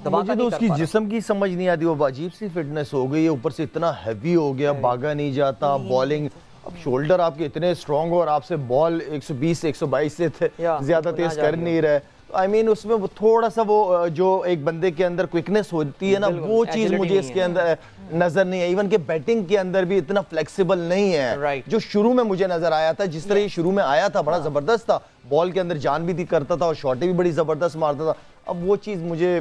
मुझे तो उसकी जिस्म की समझ नहीं आती, वो अजीब सी फिटनेस हो गई है, ऊपर से इतना हैवी हो गया, भागा नहीं जाता, बॉलिंग अब शोल्डर आपके इतने स्ट्रॉन्ग हो और आपसे बॉल 120 122 से ज़्यादा तेज कर नहीं रहे। आई मीन उसमें वो थोड़ा सा वो जो एक बंदे के अंदर क्विकनेस होती है ना, वो चीज़ मुझे इसके अंदर नजर नहीं है। इवन के बैटिंग के अंदर भी इतना फ्लेक्सिबल नहीं है जो शुरू में मुझे नजर आया था। जिस तरह ये शुरू में आया था बड़ा जबरदस्त था, बॉल के अंदर जान भी करता था और शॉटें भी बड़ी जबरदस्त मारता था। अब वो चीज़ मुझे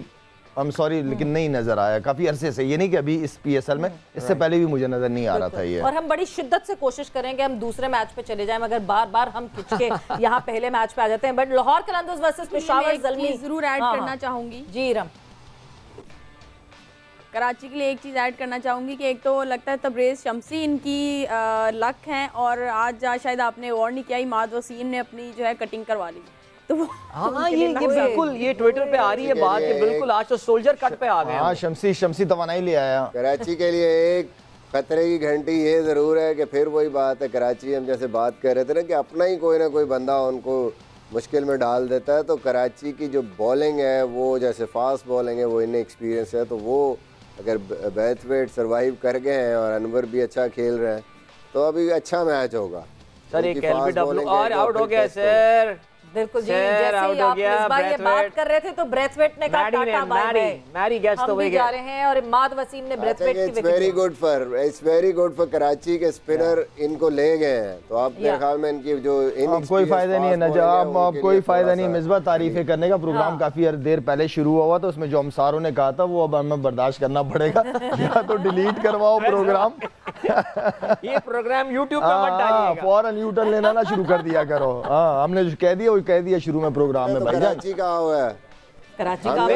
आई एम सॉरी लेकिन नहीं नजर आया काफी अरसे से। ये नहीं कि अभी इस PSL में, इससे पहले भी मुझे नजर नहीं आ रहा था ये। और हम बड़ी शिद्दत से कोशिश करेंगे हम दूसरे मैच पे चले जाएं, मगर बार-बार हम खिंच के यहाँ पहले मैच पे आ जाते हैं। बट लाहौर कलंदर्स वर्सेस पेशावर ज़ल्मी जरूर ऐड करना चाहूंगी। जी रम, कराची के लिए एक चीज़ ऐड करना चाहूँगी कि एक तो लगता है तबरेज़ शम्सी इनकी लक हैं, और आज शायद आपने और नहीं किया, इमाद वसीम ने अपनी जो है कटिंग करवा ली। तो हाँ ये बिल्कुल ये ट्विटर पे आ रही है बात कि बिल्कुल आज तो सोल्जर कट पे आ गए। हाँ शम्सी तवानाई ले आया। कराची के लिए एक खतरे की घंटी ये ज़रूर है कि फिर वही बात है, कराची हम जैसे बात कर रहे थे ना कि अपना ही कोई ना कोई बंदा उनको मुश्किल में डाल देता है। तो कराची की जो बॉलिंग है वो जैसे फास्ट बॉलिंग है वो इन्हें एक्सपीरियंस है, तो वो अगर ब्रैथवेट सर्वाइव कर गए हैं और अनवर भी अच्छा खेल रहे हैं तो अभी अच्छा मैच होगा। सर एक LBW और आउट हो गया सर। बिल्कुल जी, जैसे ही आप मिसबा ये बात कर रहे थे तो ब्रैथवेट ने कहा tata bye bye, Mary gates the way जा रहे हैं और इमाद वसीम ने ब्रैथवेट की wicket. It's very good for Karachi के स्पिनर इनको ले गए हैं, तो आप मेरे ख्याल में इनकी जो कोई फायदा नहीं है ना जब आप कोई फायदा नहीं मिसबा तारीफें करने का। प्रोग्राम काफी देर पहले शुरू हुआ था, उसमें जो हमसारों ने कहा था वो अब हमें बर्दाश्त करना पड़ेगा। या तो डिलीट करवाओ प्रोग्राम, ये प्रोग्राम YouTube पे मत डालिएगा, फौरन यूटर्न लेना ना शुरू कर दिया करो। हाँ हमने जो कह दिया वो कह दिया शुरू में प्रोग्राम में। भाई कराची का हुआ है, कराची का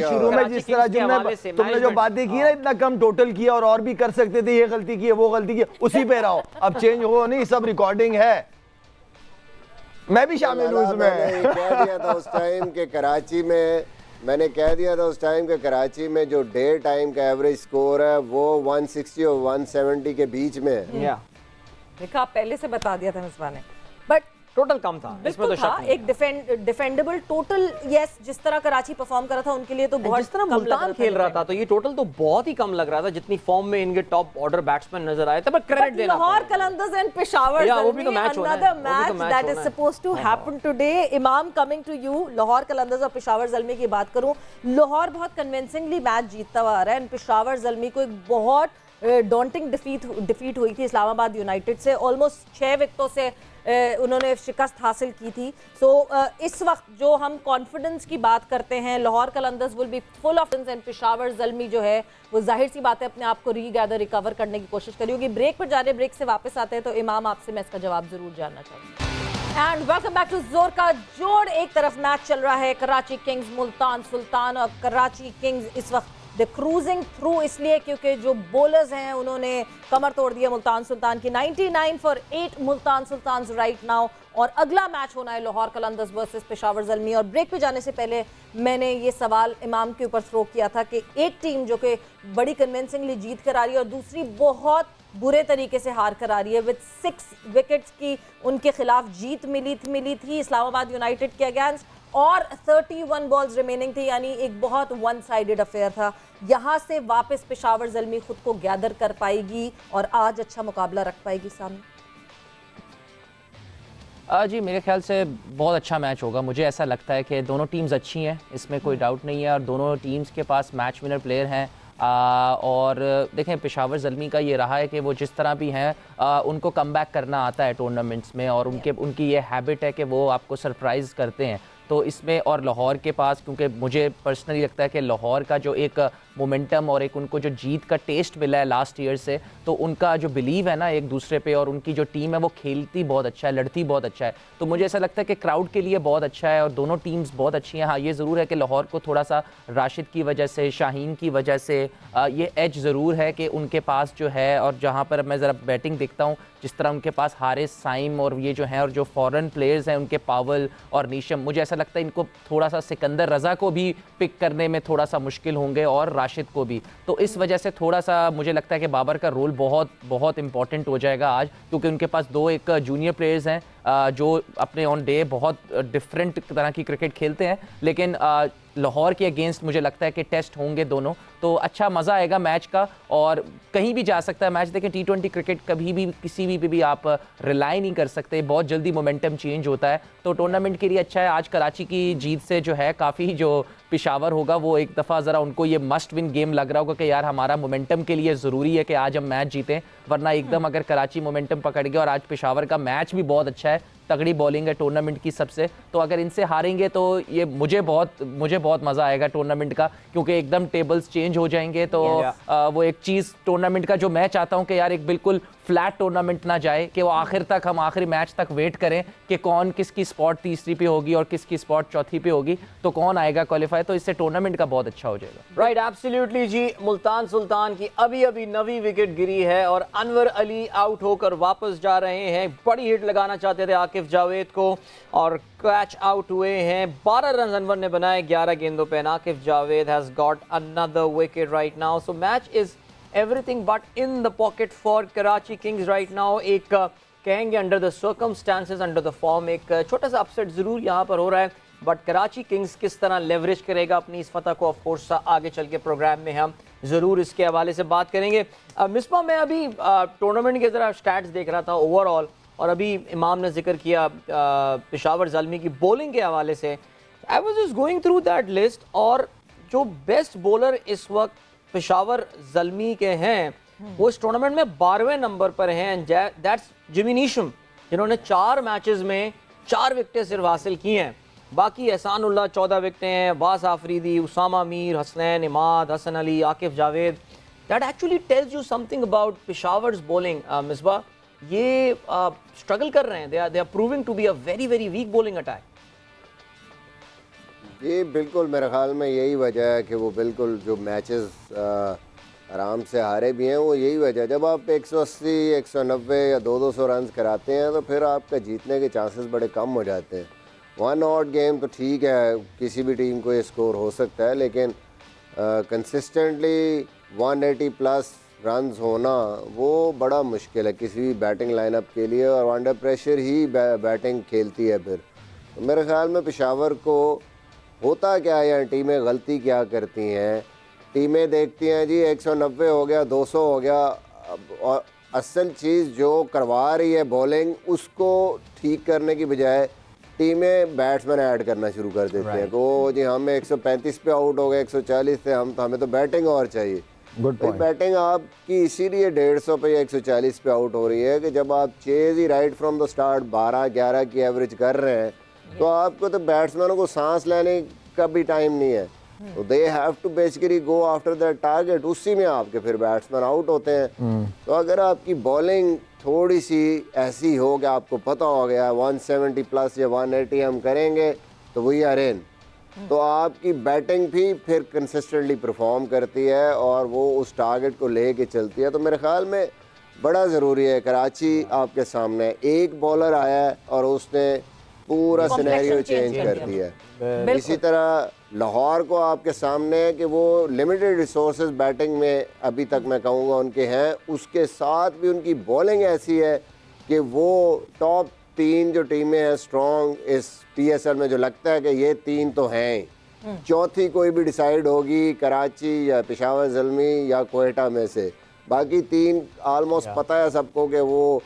शुरू में जिस तरह तुमने जो बातें की ना, इतना कम टोटल किया और भी कर सकते थे, ये गलती की है वो गलती की, उसी पे रहो। अब चेंज हो नहीं, सब रिकॉर्डिंग है, मैं भी शामिल हूँ इसमें। कह दिया था उस टाइम के कराची में, मैंने कह दिया था उस टाइम के कराची में जो डे टाइम का एवरेज स्कोर है वो 160 और 170 के बीच में है। देखा पहले से बता दिया था मिसबा ने, बट टोटल कम था, इसमें तो शक नहीं। एक डिफेंडेबल टोटल, यस, जिस तरह कराची परफॉर्म कर रहा था उनके लिए तो बहुत, जिस तरह मुल्तान खेल रहा था तो ये टोटल तो बहुत ही कम लग रहा था, जितनी फॉर्म में इनके टॉप ऑर्डर बैट्समैन नजर आए थे। बट क्रेडिट देना, Lahore Qalandars and Peshawar Zalmi, another match that is supposed to happen today. Imam, coming to you, Lahore Qalandars और पेशावर ज़ल्मी की बात करूं, लाहौर बहुत कन्विंसिंगली मैच जीतता हुआ आ रहा है, पेशावर ज़ल्मी को एक बहुत डॉन्टिंग डिफीट हुई थी इस्लामाबाद यूनाइटेड से, ऑलमोस्ट 6 विकेटों से उन्होंने शिकस्त हासिल की थी। सो इस वक्त जो हम कॉन्फिडेंस की बात करते हैं, Lahore Qalandars will be full of and Peshawar Zalmi जो है वो जाहिर सी बात है अपने आप को रीगैदर रिकवर करने की कोशिश करी होगी। ब्रेक पर जा रहे, ब्रेक से वापस आते हैं तो इमाम आपसे मैं इसका जवाब जरूर जानना चाहूँगी। And welcome back to Zor Ka जोड़। एक तरफ मैच चल रहा है कराची किंग्स मुल्तान सुल्तान, और कराची किंग्स इस वक्त द क्रूजिंग थ्रू इसलिए क्योंकि जो बॉलर्स हैं उन्होंने कमर तोड़ दिया मुल्तान सुल्तान की। 99 for 8 Multan Sultan right now, और अगला मैच होना है लाहौर कलंदर्स वर्सेस पेशावर ज़ल्मी। और ब्रेक पे जाने से पहले मैंने ये सवाल इमाम के ऊपर थ्रो किया था कि एक टीम जो कि बड़ी कन्विंसिंगली जीत कर आ रही है और दूसरी बहुत बुरे तरीके से हार कर आ रही है, विद 6 विकेट्स की उनके खिलाफ जीत मिली थी इस्लामाबाद यूनाइटेड के अगेंस्ट, और 31 बॉल्स रिमेनिंग थी, यानी एक बहुत वन साइडेड अफेयर था। यहाँ से वापस पेशावर ज़ल्मी खुद को गैदर कर पाएगी और आज अच्छा मुकाबला रख पाएगी सामने? जी मेरे ख्याल से बहुत अच्छा मैच होगा। मुझे ऐसा लगता है कि दोनों टीम्स अच्छी हैं, इसमें कोई डाउट नहीं है, और दोनों टीम्स के पास मैच विनर प्लेयर हैं। और देखें पेशावर ज़ल्मी का ये रहा है कि वो जिस तरह भी हैं उनको कमबैक करना आता है टूर्नामेंट्स में, और उनकी ये हैबिट है कि वो आपको सरप्राइज़ करते हैं। तो इसमें और लाहौर के पास, क्योंकि मुझे पर्सनली लगता है कि लाहौर का जो एक मोमेंटम और एक उनको जो जीत का टेस्ट मिला है लास्ट ईयर से, तो उनका जो बिलीव है ना एक दूसरे पे, और उनकी जो टीम है वो खेलती बहुत अच्छा है, लड़ती बहुत अच्छा है। तो मुझे ऐसा लगता है कि क्राउड के लिए बहुत अच्छा है, और दोनों टीम्स बहुत अच्छी हैं। हाँ ये ज़रूर है कि लाहौर को थोड़ा सा राशिद की वजह से, शाहीन की वजह से ये एज ज़रूर है कि उनके पास जो है, और जहाँ पर मैं ज़रा बैटिंग देखता हूँ जिस तरह उनके पास हारिस साइम और ये जो हैं, और जो फॉरेन प्लेयर्स हैं उनके पावल और नीशम, मुझे ऐसा लगता है इनको थोड़ा सा सिकंदर रज़ा को भी पिक करने में थोड़ा सा मुश्किल होंगे, और राशिद को भी। तो इस वजह से थोड़ा सा मुझे लगता है कि बाबर का रोल बहुत बहुत इंपॉर्टेंट हो जाएगा आज, क्योंकि उनके पास दो एक जूनियर प्लेयर्स हैं जो अपने ऑन डे बहुत डिफरेंट तरह की क्रिकेट खेलते हैं, लेकिन लाहौर के अगेंस्ट मुझे लगता है कि टेस्ट होंगे दोनों, तो अच्छा मज़ा आएगा मैच का, और कहीं भी जा सकता है मैच। देखें T20 क्रिकेट कभी भी किसी भी आप रिलाई नहीं कर सकते, बहुत जल्दी मोमेंटम चेंज होता है, तो टूर्नामेंट के लिए अच्छा है। आज कराची की जीत से जो है काफ़ी जो पेशावर होगा वो एक दफ़ा ज़रा उनको ये मस्ट विन गेम लग रहा होगा कि यार हमारा मोमेंटम के लिए ज़रूरी है कि आज हम मैच जीतें, वरना एकदम अगर कराची मोमेंटम पकड़ गया, और आज पेशावर का मैच भी बहुत अच्छा है, तगड़ी बॉलिंग है टूर्नामेंट की सबसे, तो अगर इनसे हारेंगे तो ये मुझे बहुत मज़ा आएगा टूर्नामेंट का, क्योंकि एकदम टेबल्स चेंज हो जाएंगे। तो वो एक चीज़ टूर्नामेंट का जो मैं चाहता हूँ कि यार एक बिल्कुल फ्लैट टूर्नामेंट ना जाए, कि वो आखिर तक हम आखिरी मैच तक वेट करें कि कौन किसकी स्पॉट तीसरी पे होगी और किसकी स्पॉट चौथी पे होगी, तो कौन आएगा क्वालिफाई, तो इससे टूर्नामेंट का बहुत अच्छा हो जाएगा। राइट, एब्सोल्युटली जी। मुल्तान सुल्तान की अभी नवी विकेट गिरी है और अनवर अली आउट होकर वापस जा रहे हैं। बड़ी हिट लगाना चाहते थे आकिफ जावेद को और कैच आउट हुए हैं। 12 रन अनवर ने बनाए 11 गेंदों पे। Akif Javed has got another wicket right now, so match is everything but in the pocket for Karachi Kings right now. एक कहेंगे under the circumstances, under the form, एक छोटा सा अपसेट जरूर यहाँ पर हो रहा है, बट कराची किंग्स किस तरह लेवरेज करेगा अपनी इस फतह को, ऑफ कोर्स आगे चल के प्रोग्राम में हम ज़रूर इसके हवाले से बात करेंगे। मिसबा, मैं अभी टूर्नामेंट के ज़रा स्टैट्स देख रहा था ओवरऑल, और अभी इमाम ने जिक्र किया पेशावर ज़ल्मी की बॉलिंग के हवाले से। I was just going through that list, और जो बेस्ट बॉलर इस वक्त पेशावर ज़ल्मी के हैं वो इस टूर्नामेंट में 12वें नंबर पर हैं, दैट्स जिमी नीशम, जिन्होंने 4 मैचेस में 4 विकेटें सिर्फ हासिल की हैं। बाकी एहसानुल्लाह 14 विकेटें हैं, Abbas Afridi, Usama Mir, Hasnain Imad, Hasan Ali, Akif Javed. That actually tells you something about Peshawar's bowling. Misbah, ये स्ट्रगल कर रहे हैं, they are proving to be a very weak bowling attack. जी बिल्कुल, मेरे ख्याल में यही वजह है कि वो बिल्कुल जो मैचेस आराम से हारे भी हैं, वो यही वजह है। जब आप 180, 190 या 200 रन कराते हैं तो फिर आपका जीतने के चांसेस बड़े कम हो जाते हैं। 1 ऑट गेम तो ठीक है, किसी भी टीम को ये स्कोर हो सकता है, लेकिन कंसिस्टेंटली 180 प्लस रन्स होना वो बड़ा मुश्किल है किसी भी बैटिंग लाइनअप के लिए, और अंडर प्रेशर ही बैटिंग खेलती है फिर। तो मेरे ख्याल में पेशावर को होता क्या है, या टीमें गलती क्या करती हैं, टीमें देखती हैं जी 190 हो गया, 200 हो गया, और असल चीज़ जो करवा रही है बॉलिंग उसको ठीक करने की बजाय टीमें बैट्समैन ऐड करना शुरू कर देते हैं। तो जी हम 135 पे आउट हो गए, 140 से, हमें तो बैटिंग और चाहिए। Good point. बैटिंग आपकी इसीलिए 150 पे या 140 पे आउट हो रही है कि जब आप chase he right from the start 12-11 की एवरेज कर रहे हैं तो आपको तो बैट्समैनों को सांस लेने का भी टाइम नहीं है, तो they have to basically go after the target, उसी में आपके फिर बैट्समैन आउट होते हैं। तो अगर आपकी बॉलिंग थोड़ी सी ऐसी हो कि आपको पता हो गया 170 प्लस या 180 हम करेंगे तो वी आर इन, तो आपकी बैटिंग भी फिर कंसिस्टेंटली परफॉर्म करती है और वो उस टारगेट को लेके चलती है। तो मेरे ख्याल में बड़ा ज़रूरी है, कराची आपके सामने एक बॉलर आया है और उसने पूरा सिनेरियो चेंज कर दिया है। इसी तरह लाहौर को आपके सामने है कि वो लिमिटेड रिसोर्सेज बैटिंग में अभी तक मैं कहूँगा उनके हैं, उसके साथ भी उनकी बॉलिंग ऐसी है कि वो टॉप 3 जो टीमें हैं स्ट्रॉन्ग इस PSL में, जो लगता है कि ये 3 तो हैं, चौथी कोई भी डिसाइड होगी कराची या पेशावर ज़ल्मी या कोयटा में से, बाकी 3 आलमोस्ट पता है सबको कि वो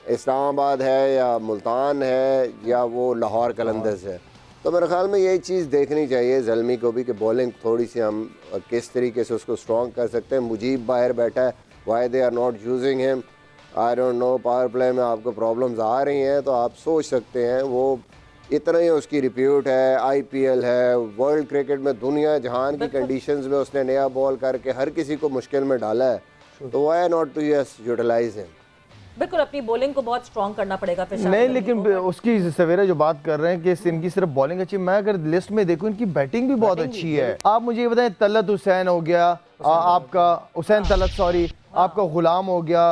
इस्लामाबाद है या मुल्तान है या वो लाहौर कलंदर्स है। तो मेरे ख्याल में ये चीज़ देखनी चाहिए ज़ल्मी को भी कि बॉलिंग थोड़ी सी हम किस तरीके से उसको स्ट्रॉन्ग कर सकते हैं। मुजीब बाहर बैठा है, why they are not using him, I don't know. Power play में आपको प्रॉब्लम्स आ रही हैं तो आप सोच सकते हैं, वो इतना ही उसकी रिप्यूट है, IPL है, वर्ल्ड क्रिकेट में दुनिया जहान की कंडीशंस में उसने नया बॉल करके हर किसी को मुश्किल में डाला है, तो why not to utilise him. बिल्कुल अपनी बॉलिंग को बहुत स्ट्रॉन्ग करना पड़ेगा पेशावर नहीं, ज़ल्मी लेकिन को। उसकी सवेरा जो बात कर रहे हैं कि इनकी सिर्फ बॉलिंग अच्छी, मैं अगर लिस्ट में देखूं इनकी बैटिंग भी बहुत अच्छी है। आप मुझे ये बताएं, तलत हुसैन हो गया, आपका हुसैन तलत, सॉरी, आपका गुलाम हो गया,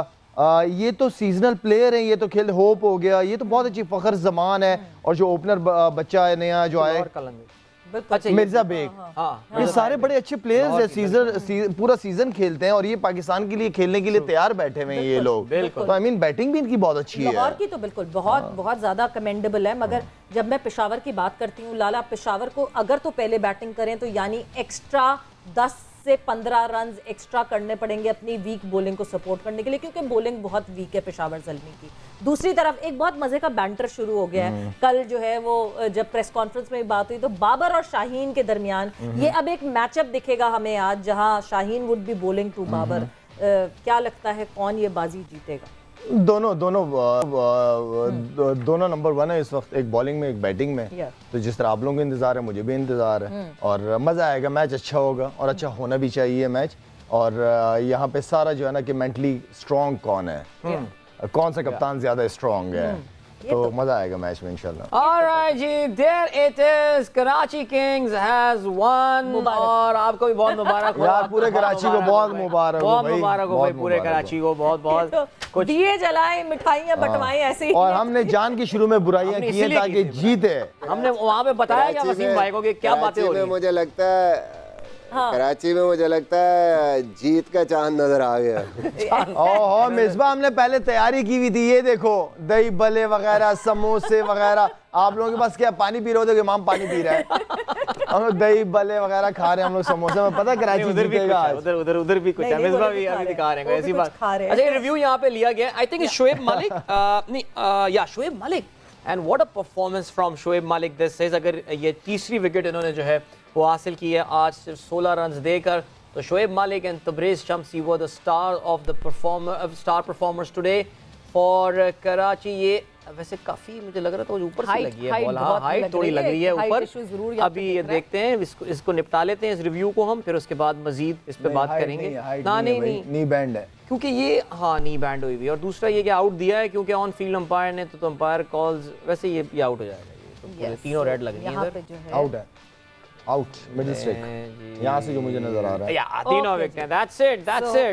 ये तो सीजनल प्लेयर हैं, ये तो खेल होप हो गया, ये तो बहुत अच्छी, फखर जमान है, और जो ओपनर बच्चा है नया जो आए मिर्जा बेग, ये सारे बड़े अच्छे प्लेयर्स हैं, पूरा सीजन खेलते हैं और ये पाकिस्तान के लिए खेलने के लिए तैयार बैठे हुए हैं ये लोग। तो आई मीन बैटिंग भी इनकी बहुत अच्छी है। लाहौर की तो बिल्कुल बहुत ज्यादा कमेंडेबल है, मगर जब मैं पेशावर की बात करती हूँ लाला, पेशावर को अगर तो पहले बैटिंग करें तो यानी एक्स्ट्रा 10 से 15 रन एक्स्ट्रा करने पड़ेंगे अपनी वीक बॉलिंग को सपोर्ट करने के लिए, क्योंकि बॉलिंग बहुत वीक है पेशावर ज़ल्मी की। दूसरी तरफ एक बहुत मजे का बैंटर शुरू हो गया है। कल जो है वो जब प्रेस कॉन्फ्रेंस में बात हुई तो बाबर और शाहीन के दरमियान ये अब एक मैचअप दिखेगा हमें आज, जहां Shaheen would be bowling to Babar. क्या लगता है कौन ये बाजी जीतेगा? दोनों नंबर 1 है इस वक्त, एक बॉलिंग में एक बैटिंग में। तो जिस तरह आप लोगों को इंतजार है मुझे भी इंतजार है, और मजा आएगा, मैच अच्छा होगा और अच्छा होना भी चाहिए मैच। और यहाँ पे सारा जो है ना कि मेंटली स्ट्रॉन्ग कौन है, कौन सा कप्तान ज्यादा स्ट्रॉन्ग है, तो मजा आएगा मैच में इंशाल्लाह। ऑलराइट जी, there it is, Karachi Kings has won, और आपको भी बहुत मुबारक हो यार, पूरे कराची को बहुत मुबारक हो, बहुत मुबारक हो भाई, पूरे कराची को बहुत बहुत कुछ दिए जलाएं, मिठाइयां बंटवाएं, ऐसे ही। और हमने जान की शुरू में बुराइयां की हैं ताकि जीते। हमने वहां पे बताया क्या वसीम भाई को कि क्या बातें हो रही हैं। मुझे लगता है कराची में मुझे लगता है जीत का चांद नजर आ गया। ओहो मिसबा, हमने पहले तैयारी की हुई थी, ये देखो दही भले वगैरह, समोसे वगैरह। आप लोगों के पास क्या पानी पी रहे हो? देखो इमाम पानी पी रहा है, हम लोग दही भले वगैरह खा रहे हैं, हम लोग समोसे में, पता कराची जीतेगा। उधर भी कुछ है, मिसबा भी अभी दिखा रहे हैं ऐसी बात। अच्छा, रिव्यू यहाँ पे लिया गया, आई थिंक शोएब मालिक, नहीं या Shoaib Malik, and what a performance from Shoaib मालिक दिस इज। अगर ये तीसरी विकेट इन्होंने जो है वो हासिल की है आज सिर्फ 16 रन देकर, तो Shoaib Malik and Tabraiz Shamsi were the star performers today for Karachi. ये वैसे काफी मुझे लग रहा था ऊपर से लगी है बॉल, हाँ हाइट थोड़ी लग रही है ऊपर। अभी ये देखते हैं, इसको निपटा लेते हैं इस रिव्यू को हम, फिर उसके बाद मजीद इस पे बात करेंगे। नहीं नी बैंड है, क्योंकि ये हाँ नी बैंड हुई हुई, और दूसरा ये कि आउट दिया है क्योंकि ऑन फील्ड अंपायर ने, तो अंपायर कॉल्स, वैसे ये आउट हो जाएगा, ये तीनों रेड लग रही है, आउट है, आउट मिडिल स्ट्रिक यहाँ से जो मुझे नजर आ रहा है, या तीनों विकेट हैं। That's it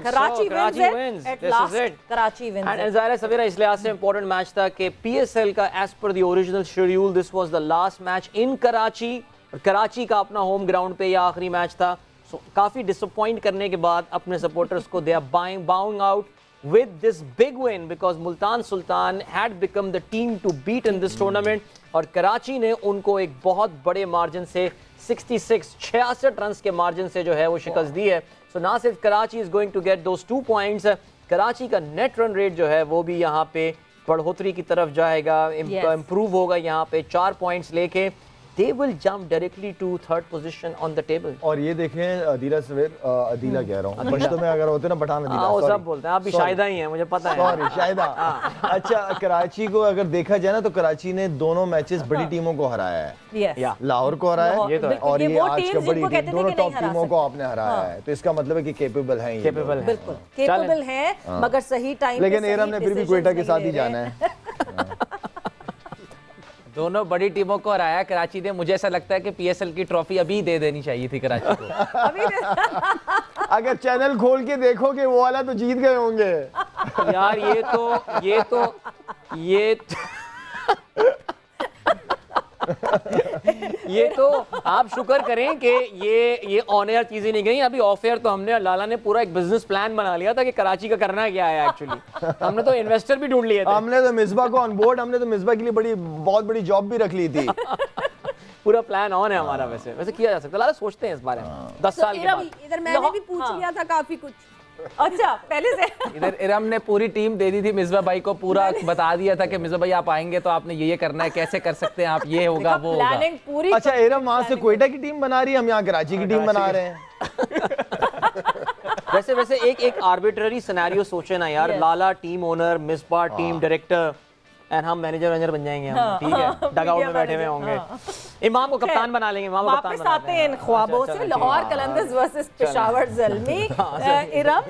Karachi wins, this is it, Karachi wins. And ज़ाहिर है सवेरा इस लिहाज से इंपॉर्टेंट मैच था कि PSL का as per the original schedule this was the last match in Karachi, और कराची का अपना होम ग्राउंड पे यह आखिरी मैच था। सो काफी डिसअपॉइंट करने के बाद अपने सपोर्टर्स को they are bowing out with this big win because Multan Sultan had become the team to beat in this tournament, और कराची ने उनको एक बहुत बड़े मार्जिन से 66 रन के मार्जिन से जो है वो शिकस्त दी है। सो ना सिर्फ Karachi is going to get those 2 points, Karachi का नेट रन रेट जो है वो भी यहाँ पे बढ़ोतरी की तरफ जाएगा, इंप्रूव होगा यहाँ पे 4 पॉइंट्स लेके they will jump directly to third position on the table. और ये देखें अदीला सवेर, अदीला कह रहा हूँ, पश्तो में अगर होते ना पठान अदीला, वो सब बोलते हैं, आप भी शाहिदा ही हैं, मुझे पता है। सॉरी शाहिदा। अच्छा, कराची को अगर देखा जाए ना तो कराची ने दोनों मैचेस बड़ी टीमों को हराया है। Yes. लाहौर को हराया है ये तो है। और ये ये वो आज teams का बड़ी जिनको कहते टीम, थे दोनों कि टॉप नहीं हरा टीमों को आपने हराया है, तो इसका मतलब है कि कैपेबल हैं ये लोग। Capable हैं। बिल्कुल केपेबल है, मगर सही टाइम लेकिन एरम ने फिर भी क्वेटा के साथ ही जाना है। दोनों बड़ी टीमों को हराया कराची ने। मुझे ऐसा लगता है कि पीएसएल की ट्रॉफी अभी दे देनी चाहिए थी कराची को। अगर चैनल खोल के देखोगे वो वाला तो जीत गए होंगे यार। ये तो आप शुक्र करें कि ये ऑन एयर चीजें नहीं गई। अभी ऑफ एयर तो हमने, लाला ने पूरा एक बिजनेस प्लान बना लिया था कि कराची का करना क्या है। एक्चुअली हमने तो इन्वेस्टर भी ढूंढ लिए थे। हमने तो मिसबा को ऑन बोर्ड, हमने तो मिसबा के लिए बहुत बड़ी जॉब भी रख ली थी। पूरा प्लान ऑन है हमारा। वैसे किया जा सकता है, लाला सोचते हैं इस बारे में 10 साल के बाद। इधर मैंने भी पूछ लिया था काफी कुछ। अच्छा, पहले से इधर इरम ने पूरी टीम दे दी थी मिसबा भाई को, पूरा बता दिया था कि मिसबा भाई आप आएंगे तो आपने ये करना है, कैसे कर सकते हैं आप, ये होगा वो होगा। प्लानिंग पूरी। अच्छा, एरम वहां से कोयटा की टीम बना रही है, हम यहाँ कराची की टीम बना रहे हैं। वैसे एक आर्बिट्ररी सिनेरियो सोचे ना यार। Lala team owner, Misbah team director, and हम मैनेजर बन जाएंगे हम। ठीक है, डगआउट में बैठे हुए होंगे। इमाम को कप्तान बना लेंगे। इमाम को कप्तान वापस आते हैं इन ख्वाबों से। लाहौर कलंदर्स वर्सेस पेशावर ज़ल्मी। इरम,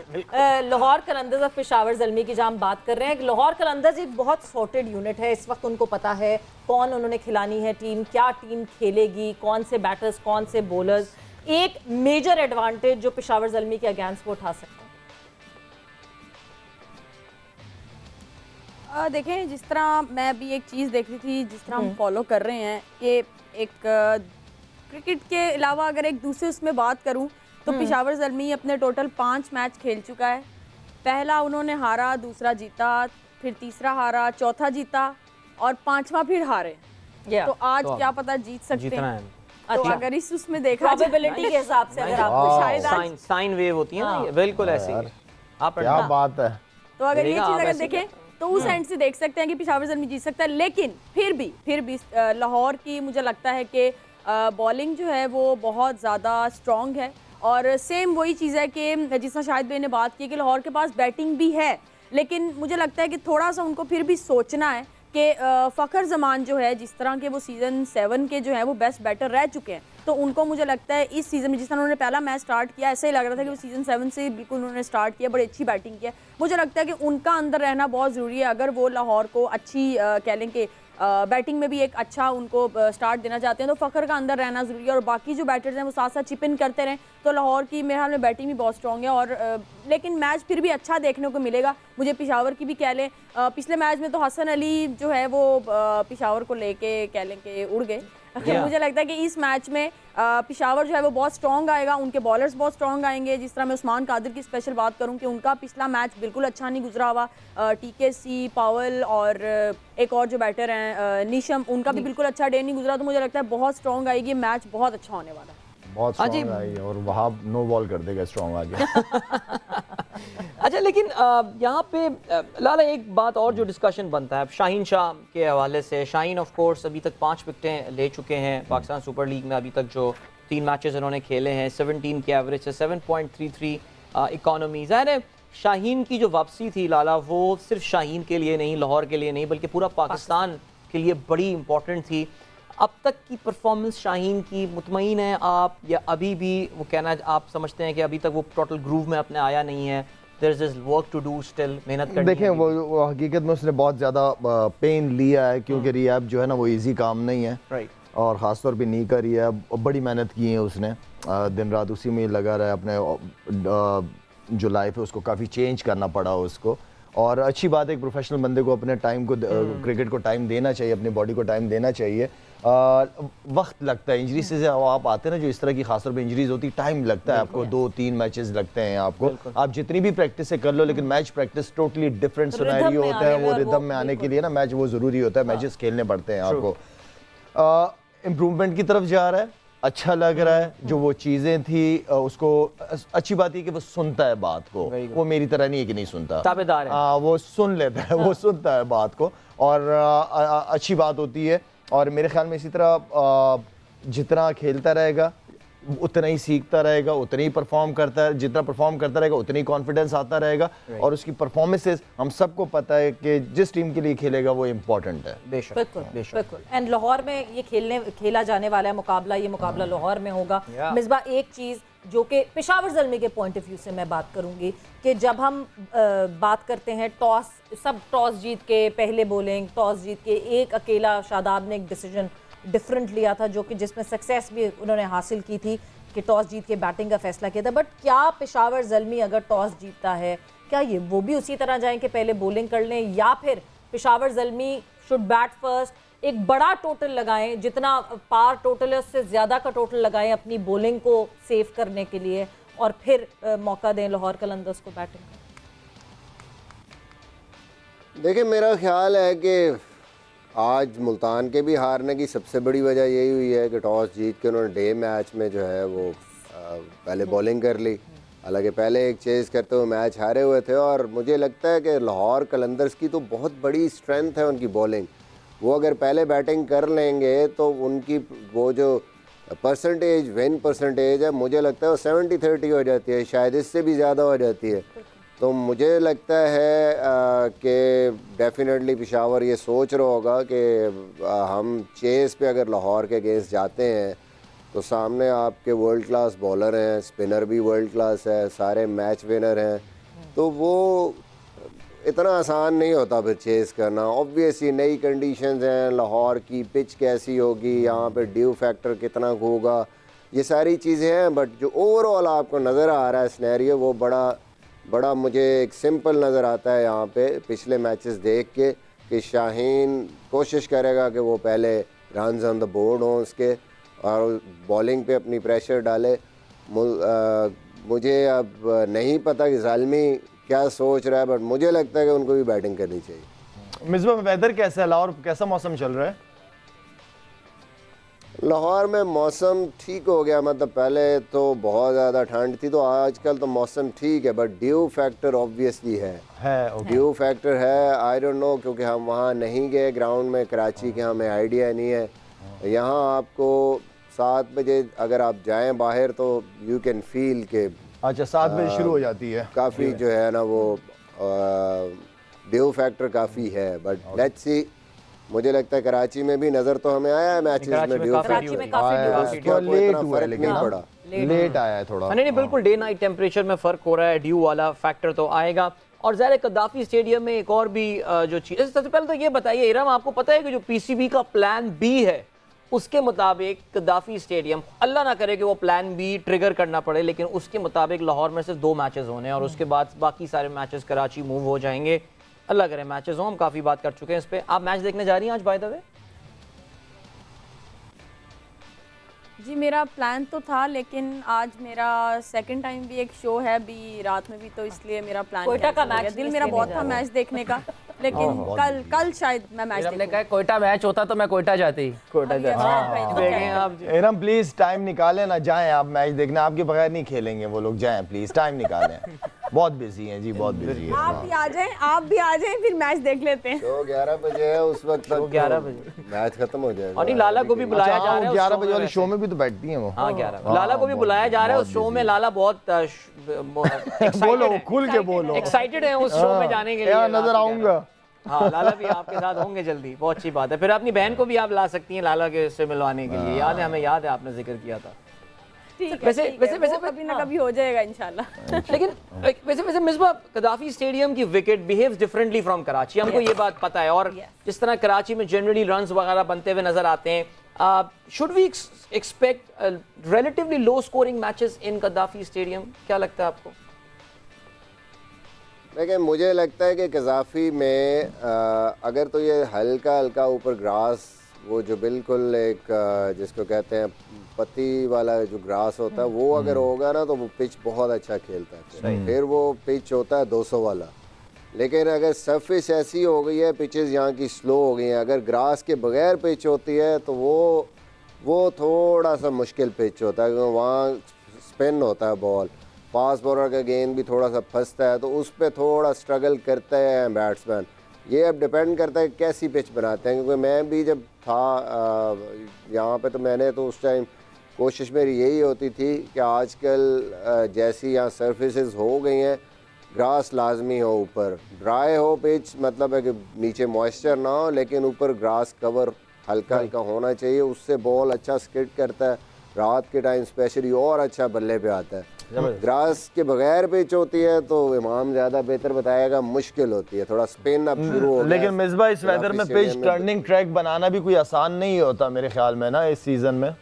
लाहौर कलंदर्स और पेशावर ज़ल्मी की जब हम बात कर रहे हैं, लाहौर कलंदर्स एक बहुत सॉर्टेड यूनिट है। इस वक्त उनको पता है कौन उन्होंने खिलानी है टीम, क्या टीम खेलेगी, कौन से बैटर्स, कौन से बॉलर्स। एक मेजर एडवांटेज जो पेशावर ज़ल्मी के अगेंस्ट वो उठा सकते हैं। देखें, जिस तरह मैं अभी एक चीज़ देख रही थी, जिस तरह हम फॉलो कर रहे हैं कि एक क्रिकेट के अलावा अगर एक दूसरे उसमें बात करूं तो पेशावर ज़ल्मी अपने टोटल 5 मैच खेल चुका है। पहला उन्होंने हारा, दूसरा जीता, फिर तीसरा हारा, चौथा जीता और 5वां फिर हारे। तो आज क्या पता जीत सकते हैं। तो अगर इस उसमें देखा प्रोबेबिलिटी के हिसाब से अगर आपको शायद साइन वेव होती है ना, बिल्कुल ऐसे ही। आप क्या बात है। तो अगर ये चीज़ अगर देखें तो उस एंड से देख सकते हैं कि पेशावर ज़ल्मी जीत सकता है। लेकिन फिर भी लाहौर की मुझे लगता है कि बॉलिंग जो है वो बहुत ज़्यादा स्ट्रॉन्ग है। और सेम वही चीज़ है कि जिस तरह शाहिद भाई ने बात की कि लाहौर के पास बैटिंग भी है, लेकिन मुझे लगता है कि थोड़ा सा उनको फिर भी सोचना है कि फ़खर जमान जो है, जिस तरह के वो सीज़न 7 के जो है वो बेस्ट बैटर रह चुके हैं, तो उनको मुझे लगता है इस सीज़न में जिस तरह उन्होंने पहला मैच स्टार्ट किया, ऐसा ही लग रहा था कि वो सीज़न 7 से बिल्कुल उन्होंने स्टार्ट किया, बड़ी अच्छी बैटिंग किया। मुझे लगता है कि उनका अंदर रहना बहुत ज़रूरी है अगर वो लाहौर को अच्छी कह लें कि बैटिंग में भी एक अच्छा उनको स्टार्ट देना चाहते हैं, तो फ़खर का अंदर रहना ज़रूरी है। और बाकी जो बैटर्स हैं वो साथ साथ चिप इन करते रहें तो लाहौर की मेरे ख्याल में बैटिंग भी बहुत स्ट्रॉन्ग है। और लेकिन मैच फिर भी अच्छा देखने को मिलेगा। मुझे पेशावर की भी कह लें, पिछले मैच में तो हसन अली जो है वो पेशावर को लेके कह लें कि उड़ गए। मुझे लगता है कि इस मैच में पेशावर जो है वो बहुत स्ट्रॉन्ग आएगा, उनके बॉलर्स बहुत स्ट्रॉन्ग आएंगे। जिस तरह मैं उस्मान कादिर की स्पेशल बात करूं कि उनका पिछला मैच बिल्कुल अच्छा नहीं गुजरा हुआ। टीकेसी, पावल और एक और जो बैटर हैं नीशम, उनका भी बिल्कुल अच्छा डे नहीं गुजरा। तो मुझे लगता है बहुत स्ट्रॉन्ग आएगी, मैच बहुत अच्छा होने वाला है। बहुत स्ट्रॉन्ग आई और वहाँ नो बॉल कर देगा स्ट्रॉन्ग आगे। अच्छा, लेकिन यहाँ पे लाला एक बात और जो डिस्कशन बनता है शाहीन शाह के हवाले से। शाहीन ऑफ कोर्स अभी तक 5 विकेटें ले चुके हैं पाकिस्तान सुपर लीग में। अभी तक जो 3 मैचेस उन्होंने खेले हैं, 17 के एवरेज से 7.33 इकॉनमी। ज़ाहिर है शाहीन की जो वापसी थी लाला, वो सिर्फ शाहीन के लिए नहीं, लाहौर के लिए नहीं, बल्कि पूरा पाकिस्तान के लिए बड़ी इंपॉर्टेंट थी। अब तक की परफॉर्मेंस शाहीन की मुतमईन है आप, या अभी भी वो कहना आप समझते हैं कि अभी तक वो टोटल ग्रूव में अपने आया नहीं है? There is work to do still, मेहनत करनी है। देखें वो हकीकत में उसने बहुत ज़्यादा पेन लिया है, क्योंकि रिहैब जो है ना वो इजी काम नहीं है। राइट। और ख़ासतौर पे नी का रिहैब बड़ी मेहनत की है उसने, दिन रात उसी में लगा रहा है। अपने जो लाइफ है उसको काफ़ी चेंज करना पड़ा उसको। और अच्छी बात है, एक प्रोफेशनल बंदे को अपने टाइम को क्रिकेट को टाइम देना चाहिए, अपनी बॉडी को टाइम देना चाहिए। वक्त लगता है इंजरी से आप आते हैं ना, जो इस तरह की खासतौर पे इंजरीज होती, टाइम लगता है आपको, 2-3 मैचेस लगते हैं आपको। आप जितनी भी प्रैक्टिस से कर लो, लेकिन match practice totally different scenario होता है। वो रिदम में आने के लिए ना मैच वो ज़रूरी होता है, मैचेस खेलने पड़ते हैं आपको। इम्प्रूवमेंट की तरफ जा रहा है, अच्छा लग रहा है। जो वो चीज़ें थी उसको, अच्छी बात है कि वो सुनता है बात को, वो मेरी तरह नहीं है कि नहीं सुनता, ताबेदार है। वो सुन लेता है, वो सुनता है बात को, और अच्छी बात होती है। और मेरे ख्याल में इसी तरह जितना खेलता रहेगा उतना ही सीखता रहेगा, उतना ही परफॉर्म करता है, जितना परफॉर्म करता रहेगा उतना ही कॉन्फिडेंस आता रहेगा और उसकी परफॉर्मेंसेस हम सबको पता है कि जिस टीम के लिए खेलेगा वो इम्पोर्टेंट है। बेशक बिल्कुल बिल्कुल। एंड लाहौर में ये खेला जाने वाला है मुकाबला, ये मुकाबला लाहौर में होगा। मिसबा, एक चीज़ जो कि पेशावर ज़ल्मी के पॉइंट ऑफ व्यू से मैं बात करूंगी कि जब हम बात करते हैं सब टॉस जीत के पहले बॉलिंग, टॉस जीत के एक अकेला शादाब ने एक डिसीजन डिफरेंट लिया था जो कि जिसमें सक्सेस भी उन्होंने हासिल की थी कि टॉस जीत के बैटिंग का फैसला किया था। बट क्या पेशावर ज़ल्मी अगर टॉस जीतता है क्या ये वो भी उसी तरह जाएं कि पहले बॉलिंग कर लें, या फिर Peshawar Zalmi should bat first, एक बड़ा टोटल लगाएं, जितना पार टोटल है उससे ज़्यादा का टोटल लगाएं अपनी बॉलिंग को सेव करने के लिए और फिर मौका दें लाहौर कलंदर्स को बैटिंग का? देखिए, मेरा ख्याल है कि आज मुल्तान के भी हारने की सबसे बड़ी वजह यही हुई है कि टॉस जीत के उन्होंने डे मैच में जो है वो पहले बॉलिंग कर ली। हालांकि पहले एक चेज़ करते हुए मैच हारे हुए थे और मुझे लगता है कि लाहौर कलंदर्स की तो बहुत बड़ी स्ट्रेंथ है उनकी बॉलिंग। वो अगर पहले बैटिंग कर लेंगे तो उनकी वो जो परसेंटेज, विन परसेंटेज है, मुझे लगता है वो 70-30 हो जाती है, शायद इससे भी ज़्यादा हो जाती है। तो मुझे लगता है कि डेफिनेटली पेशावर ये सोच रहा होगा कि हम चेस पे अगर लाहौर के अगेंस्ट जाते हैं तो सामने आपके वर्ल्ड क्लास बॉलर हैं, स्पिनर भी वर्ल्ड क्लास है, सारे मैच विनर हैं, तो वो इतना आसान नहीं होता फिर चेस करना। ऑब्वियसली नई कंडीशंस हैं, लाहौर की पिच कैसी होगी, यहाँ पे ड्यू फैक्टर कितना होगा, ये सारी चीज़ें हैं। बट जो ओवरऑल आपको नज़र आ रहा है सिनेरियो वो बड़ा मुझे एक सिंपल नज़र आता है यहाँ पे पिछले मैचेस देख के कि शाहीन कोशिश करेगा कि वो पहले रन्स ऑन द बोर्ड हों उसके और बॉलिंग पे अपनी प्रेशर डाले। मुझे अब नहीं पता कि ज़ाल्मी क्या सोच रहा है, बट मुझे लगता है कि उनको भी बैटिंग करनी चाहिए। मिसबा, वेदर कैसा है लाहौर, कैसा मौसम चल रहा है? लाहौर में मौसम ठीक हो गया, मतलब पहले तो बहुत ज़्यादा ठंड थी, तो आजकल तो मौसम ठीक है, बट ड्यू फैक्टर ऑब्वियसली है। ड्यू फैक्टर है, आई डोंट नो, क्योंकि हम वहाँ नहीं गए ग्राउंड में कराची के, हमें आइडिया नहीं है। यहाँ आपको 7 बजे अगर आप जाएं बाहर तो यू कैन फील के अच्छा 7 बजे शुरू हो जाती है, काफ़ी जो है ना वो ड्यू फैक्टर काफ़ी है। बट लेट्स सी, मुझे लगता है कराची में भी नजर तो हमें आया है मैचेस में ड्यू फैक्टर लेट आया है थोड़ा। नहीं, बिल्कुल डे नाइट टेम्परेचर में फ़र्क हो रहा है, ड्यू वाला फैक्टर तो आएगा। और ज़ाहिर है कद्दाफी स्टेडियम में एक और भी जो चीज़, सबसे पहले तो ये बताइए इरम, आपको पता है कि जो पीसीबी का प्लान बी है उसके मुताबिक कद्दाफी स्टेडियम, अल्लाह ना करे कि वो प्लान बी ट्रिगर करना पड़े, लेकिन उसके मुताबिक लाहौर में सिर्फ 2 मैचेस होने हैं और उसके बाद बाकी सारे मैचेस कराची मूव हो जाएंगे। अल्लाह करे मैचेस हो, हम काफ़ी बात कर चुके हैं इस पर। आप मैच देखने जा रही हैं आज बाय द वे? जी, मेरा प्लान तो था, लेकिन आज मेरा सेकंड टाइम भी एक शो है भी रात में भी, तो इसलिए मेरा प्लान कोयटा का मैच दिल मेरा बहुत था मैच देखने का, लेकिन कल शायद मैं मैच देखूंगा। कोयटा मैच होता तो मैं कोयटा जाती। देखें आप एरम प्लीज टाइम निकालें ना, जाएं आप मैच देखने, आपके बगैर नहीं खेलेंगे वो लोग, जाएं प्लीज, टाइम निकालें। बहुत बिजी हैं जी, बहुत बिजी है। आप भी आ जाएं फिर मैच देख लेते हैं। तो 11 बजे है, उस वक्त तक 11 बजे मैच खत्म हो जाएगा। और लाला को भी बुलाया जा रहा है 11 बजे वाले शो में भी तो बैठती हैं वो। हाँ 11 लाला को भी बुलाया जा रहा है उस शो में। लाला बहुत बोलो, खुल के बोलो, एक्साइटेड है उस शो में जाने के लिए। नजर आऊंगा। हाँ, लाला भी आपके साथ होंगे जल्दी, बहुत अच्छी बात है। फिर अपनी बहन को भी आप ला सकती हैं लाला के से मिलवाने के लिए। याद है, हमें याद है आपने जिक्र किया था। वैसे कभी ना कभी हो जाएगा इंशाल्लाह। लेकिन वैसे मिसबा, कद्दाफी स्टेडियम की wicket behaves differently from Karachi, हमको ये बात पता है। और जिस तरह कराची में जनरली रन्स वगैरह बनते हुए नजर आते हैं, should we expect relatively low scoring matches in Gaddafi stadium? क्या लगता है आपको? देखिए, मुझे लगता है कि कज़ाफ़ी में अगर तो ये हल्का हल्का ऊपर ग्रास, वो जो बिल्कुल एक जिसको कहते हैं पत्ती वाला जो ग्रास होता है, वो अगर होगा ना तो वो पिच बहुत अच्छा खेलता है। फिर वो पिच होता है 200 वाला। लेकिन अगर सरफेस ऐसी हो गई है, पिचेस यहाँ की स्लो हो गई हैं, अगर ग्रास के बगैर पिच होती है तो वो थोड़ा सा मुश्किल पिच होता है, क्योंकि वहाँ स्पिन होता है बॉल, फास्ट बॉलर का गेंद भी थोड़ा सा फंसता है, तो उस पर थोड़ा स्ट्रगल करते हैं बैट्समैन। ये अब डिपेंड करता है कैसी पिच बनाते हैं, क्योंकि मैं भी जब था यहाँ पे तो मैंने तो उस टाइम कोशिश मेरी यही होती थी कि आजकल जैसी यहाँ सर्फेसेस हो गई हैं, ग्रास लाजमी हो, ऊपर ड्राई हो पिच, मतलब है कि नीचे मॉइस्चर ना हो लेकिन ऊपर ग्रास कवर हल्का हल्का होना चाहिए, उससे बॉल अच्छा स्किड करता है, रात के टाइम स्पेशली और अच्छा बल्ले पे आता है। ग्रास के बगैर पिच होती है तो इमाम ज़्यादा बेहतर बताएगा, मुश्किल होती है, थोड़ा स्पिन अब शुरू हो गया। लेकिन मिसबा इस वेदर में पिच टर्निंग ट्रैक बनाना भी कोई आसान नहीं होता मेरे ख्याल में ना इस सीज़न में।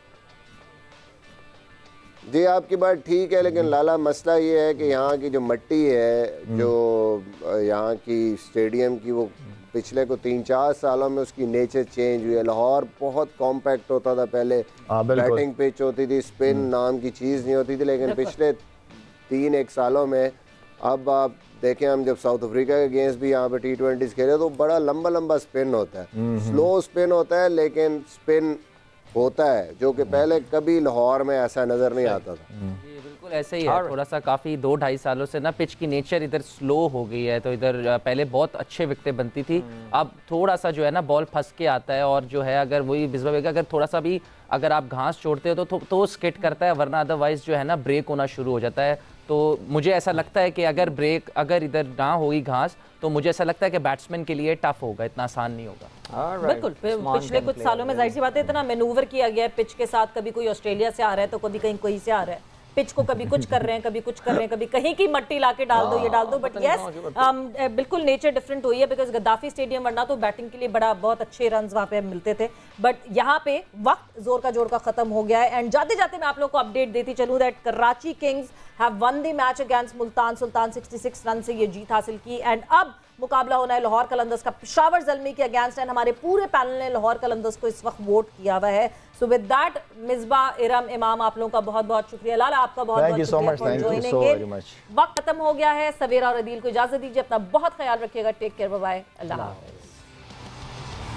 जी आपकी बात ठीक है, लेकिन लाला मसला ये है कि यहाँ की जो मिट्टी है, जो यहाँ की स्टेडियम की, वो पिछले को 3-4 सालों में उसकी नेचर चेंज हुई है। लाहौर बहुत कॉम्पैक्ट होता था पहले, बैटिंग पिच होती थी, स्पिन नाम की चीज़ नहीं होती थी, लेकिन पिछले 3-1 सालों में अब आप देखें, हम जब साउथ अफ्रीका के अगेंस्ट भी यहाँ पे T20s खेले तो बड़ा लंबा लंबा स्पिन होता है, स्लो स्पिन होता है लेकिन स्पिन होता है, जो कि पहले कभी लाहौर में ऐसा नज़र नहीं आता था। जी बिल्कुल ऐसे ही है, थोड़ा सा काफ़ी 2-2.5 सालों से ना पिच की नेचर इधर स्लो हो गई है, तो इधर पहले बहुत अच्छे विकेटें बनती थी, अब थोड़ा सा जो है ना बॉल फंस के आता है, और जो है अगर वही बिस्वा बेगा अगर थोड़ा सा भी अगर आप घास छोड़ते हो तो स्किट करता है, वरना अदरवाइज जो है ना ब्रेक होना शुरू हो जाता है। तो मुझे ऐसा लगता है कि अगर इधर ना हुई घास तो मुझे ऐसा लगता है कि बैट्समैन के लिए टफ होगा, इतना आसान नहीं होगा। बिल्कुल, पिछले कुछ सालों में जाहिर सी बात है इतना मैनूवर किया गया है पिच के साथ, कभी कोई ऑस्ट्रेलिया से आ रहा है तो कभी कहीं कोई से आ रहा है, पिच को कभी कुछ कर रहे हैं, कभी कुछ कर रहे हैं, कभी कहीं की मट्टी लाके डाल दो, ये डाल दो, बट यस बिल्कुल नेचर डिफरेंट हुई है, बिकॉज गद्दाफी स्टेडियम वरना तो बैटिंग के लिए बहुत अच्छे रन्स वहाँ पे मिलते थे, बट यहाँ पे वक्त जोर का खत्म हो गया है। एंड जाते जाते मैं आप लोग को अपडेट देती चलूँ that Karachi Kings have one the match against Multan Sultan, 66 run से ये जीत हासिल की। एंड अब मुकाबला होना है लाहौर कलंदर्स का पेशावर ज़ल्मी के अगेंस्ट, एंड हमारे पूरे पैनल ने लाहौर कलंदर्स को इस वक्त वोट किया हुआ है। So with that Misbah, Iram, इमाम, आप लोगों का बहुत बहुत शुक्रिया, लाला आपका बहुत बहुत शुक्रिया फॉर ज्वाइनिंग। वक्त खत्म हो गया है, सवेरा और अदील को इजाजत दीजिए, अपना बहुत ख्याल रखिएगा, टेक केयर, बाय बाय, अल्लाह हाफ़िज़।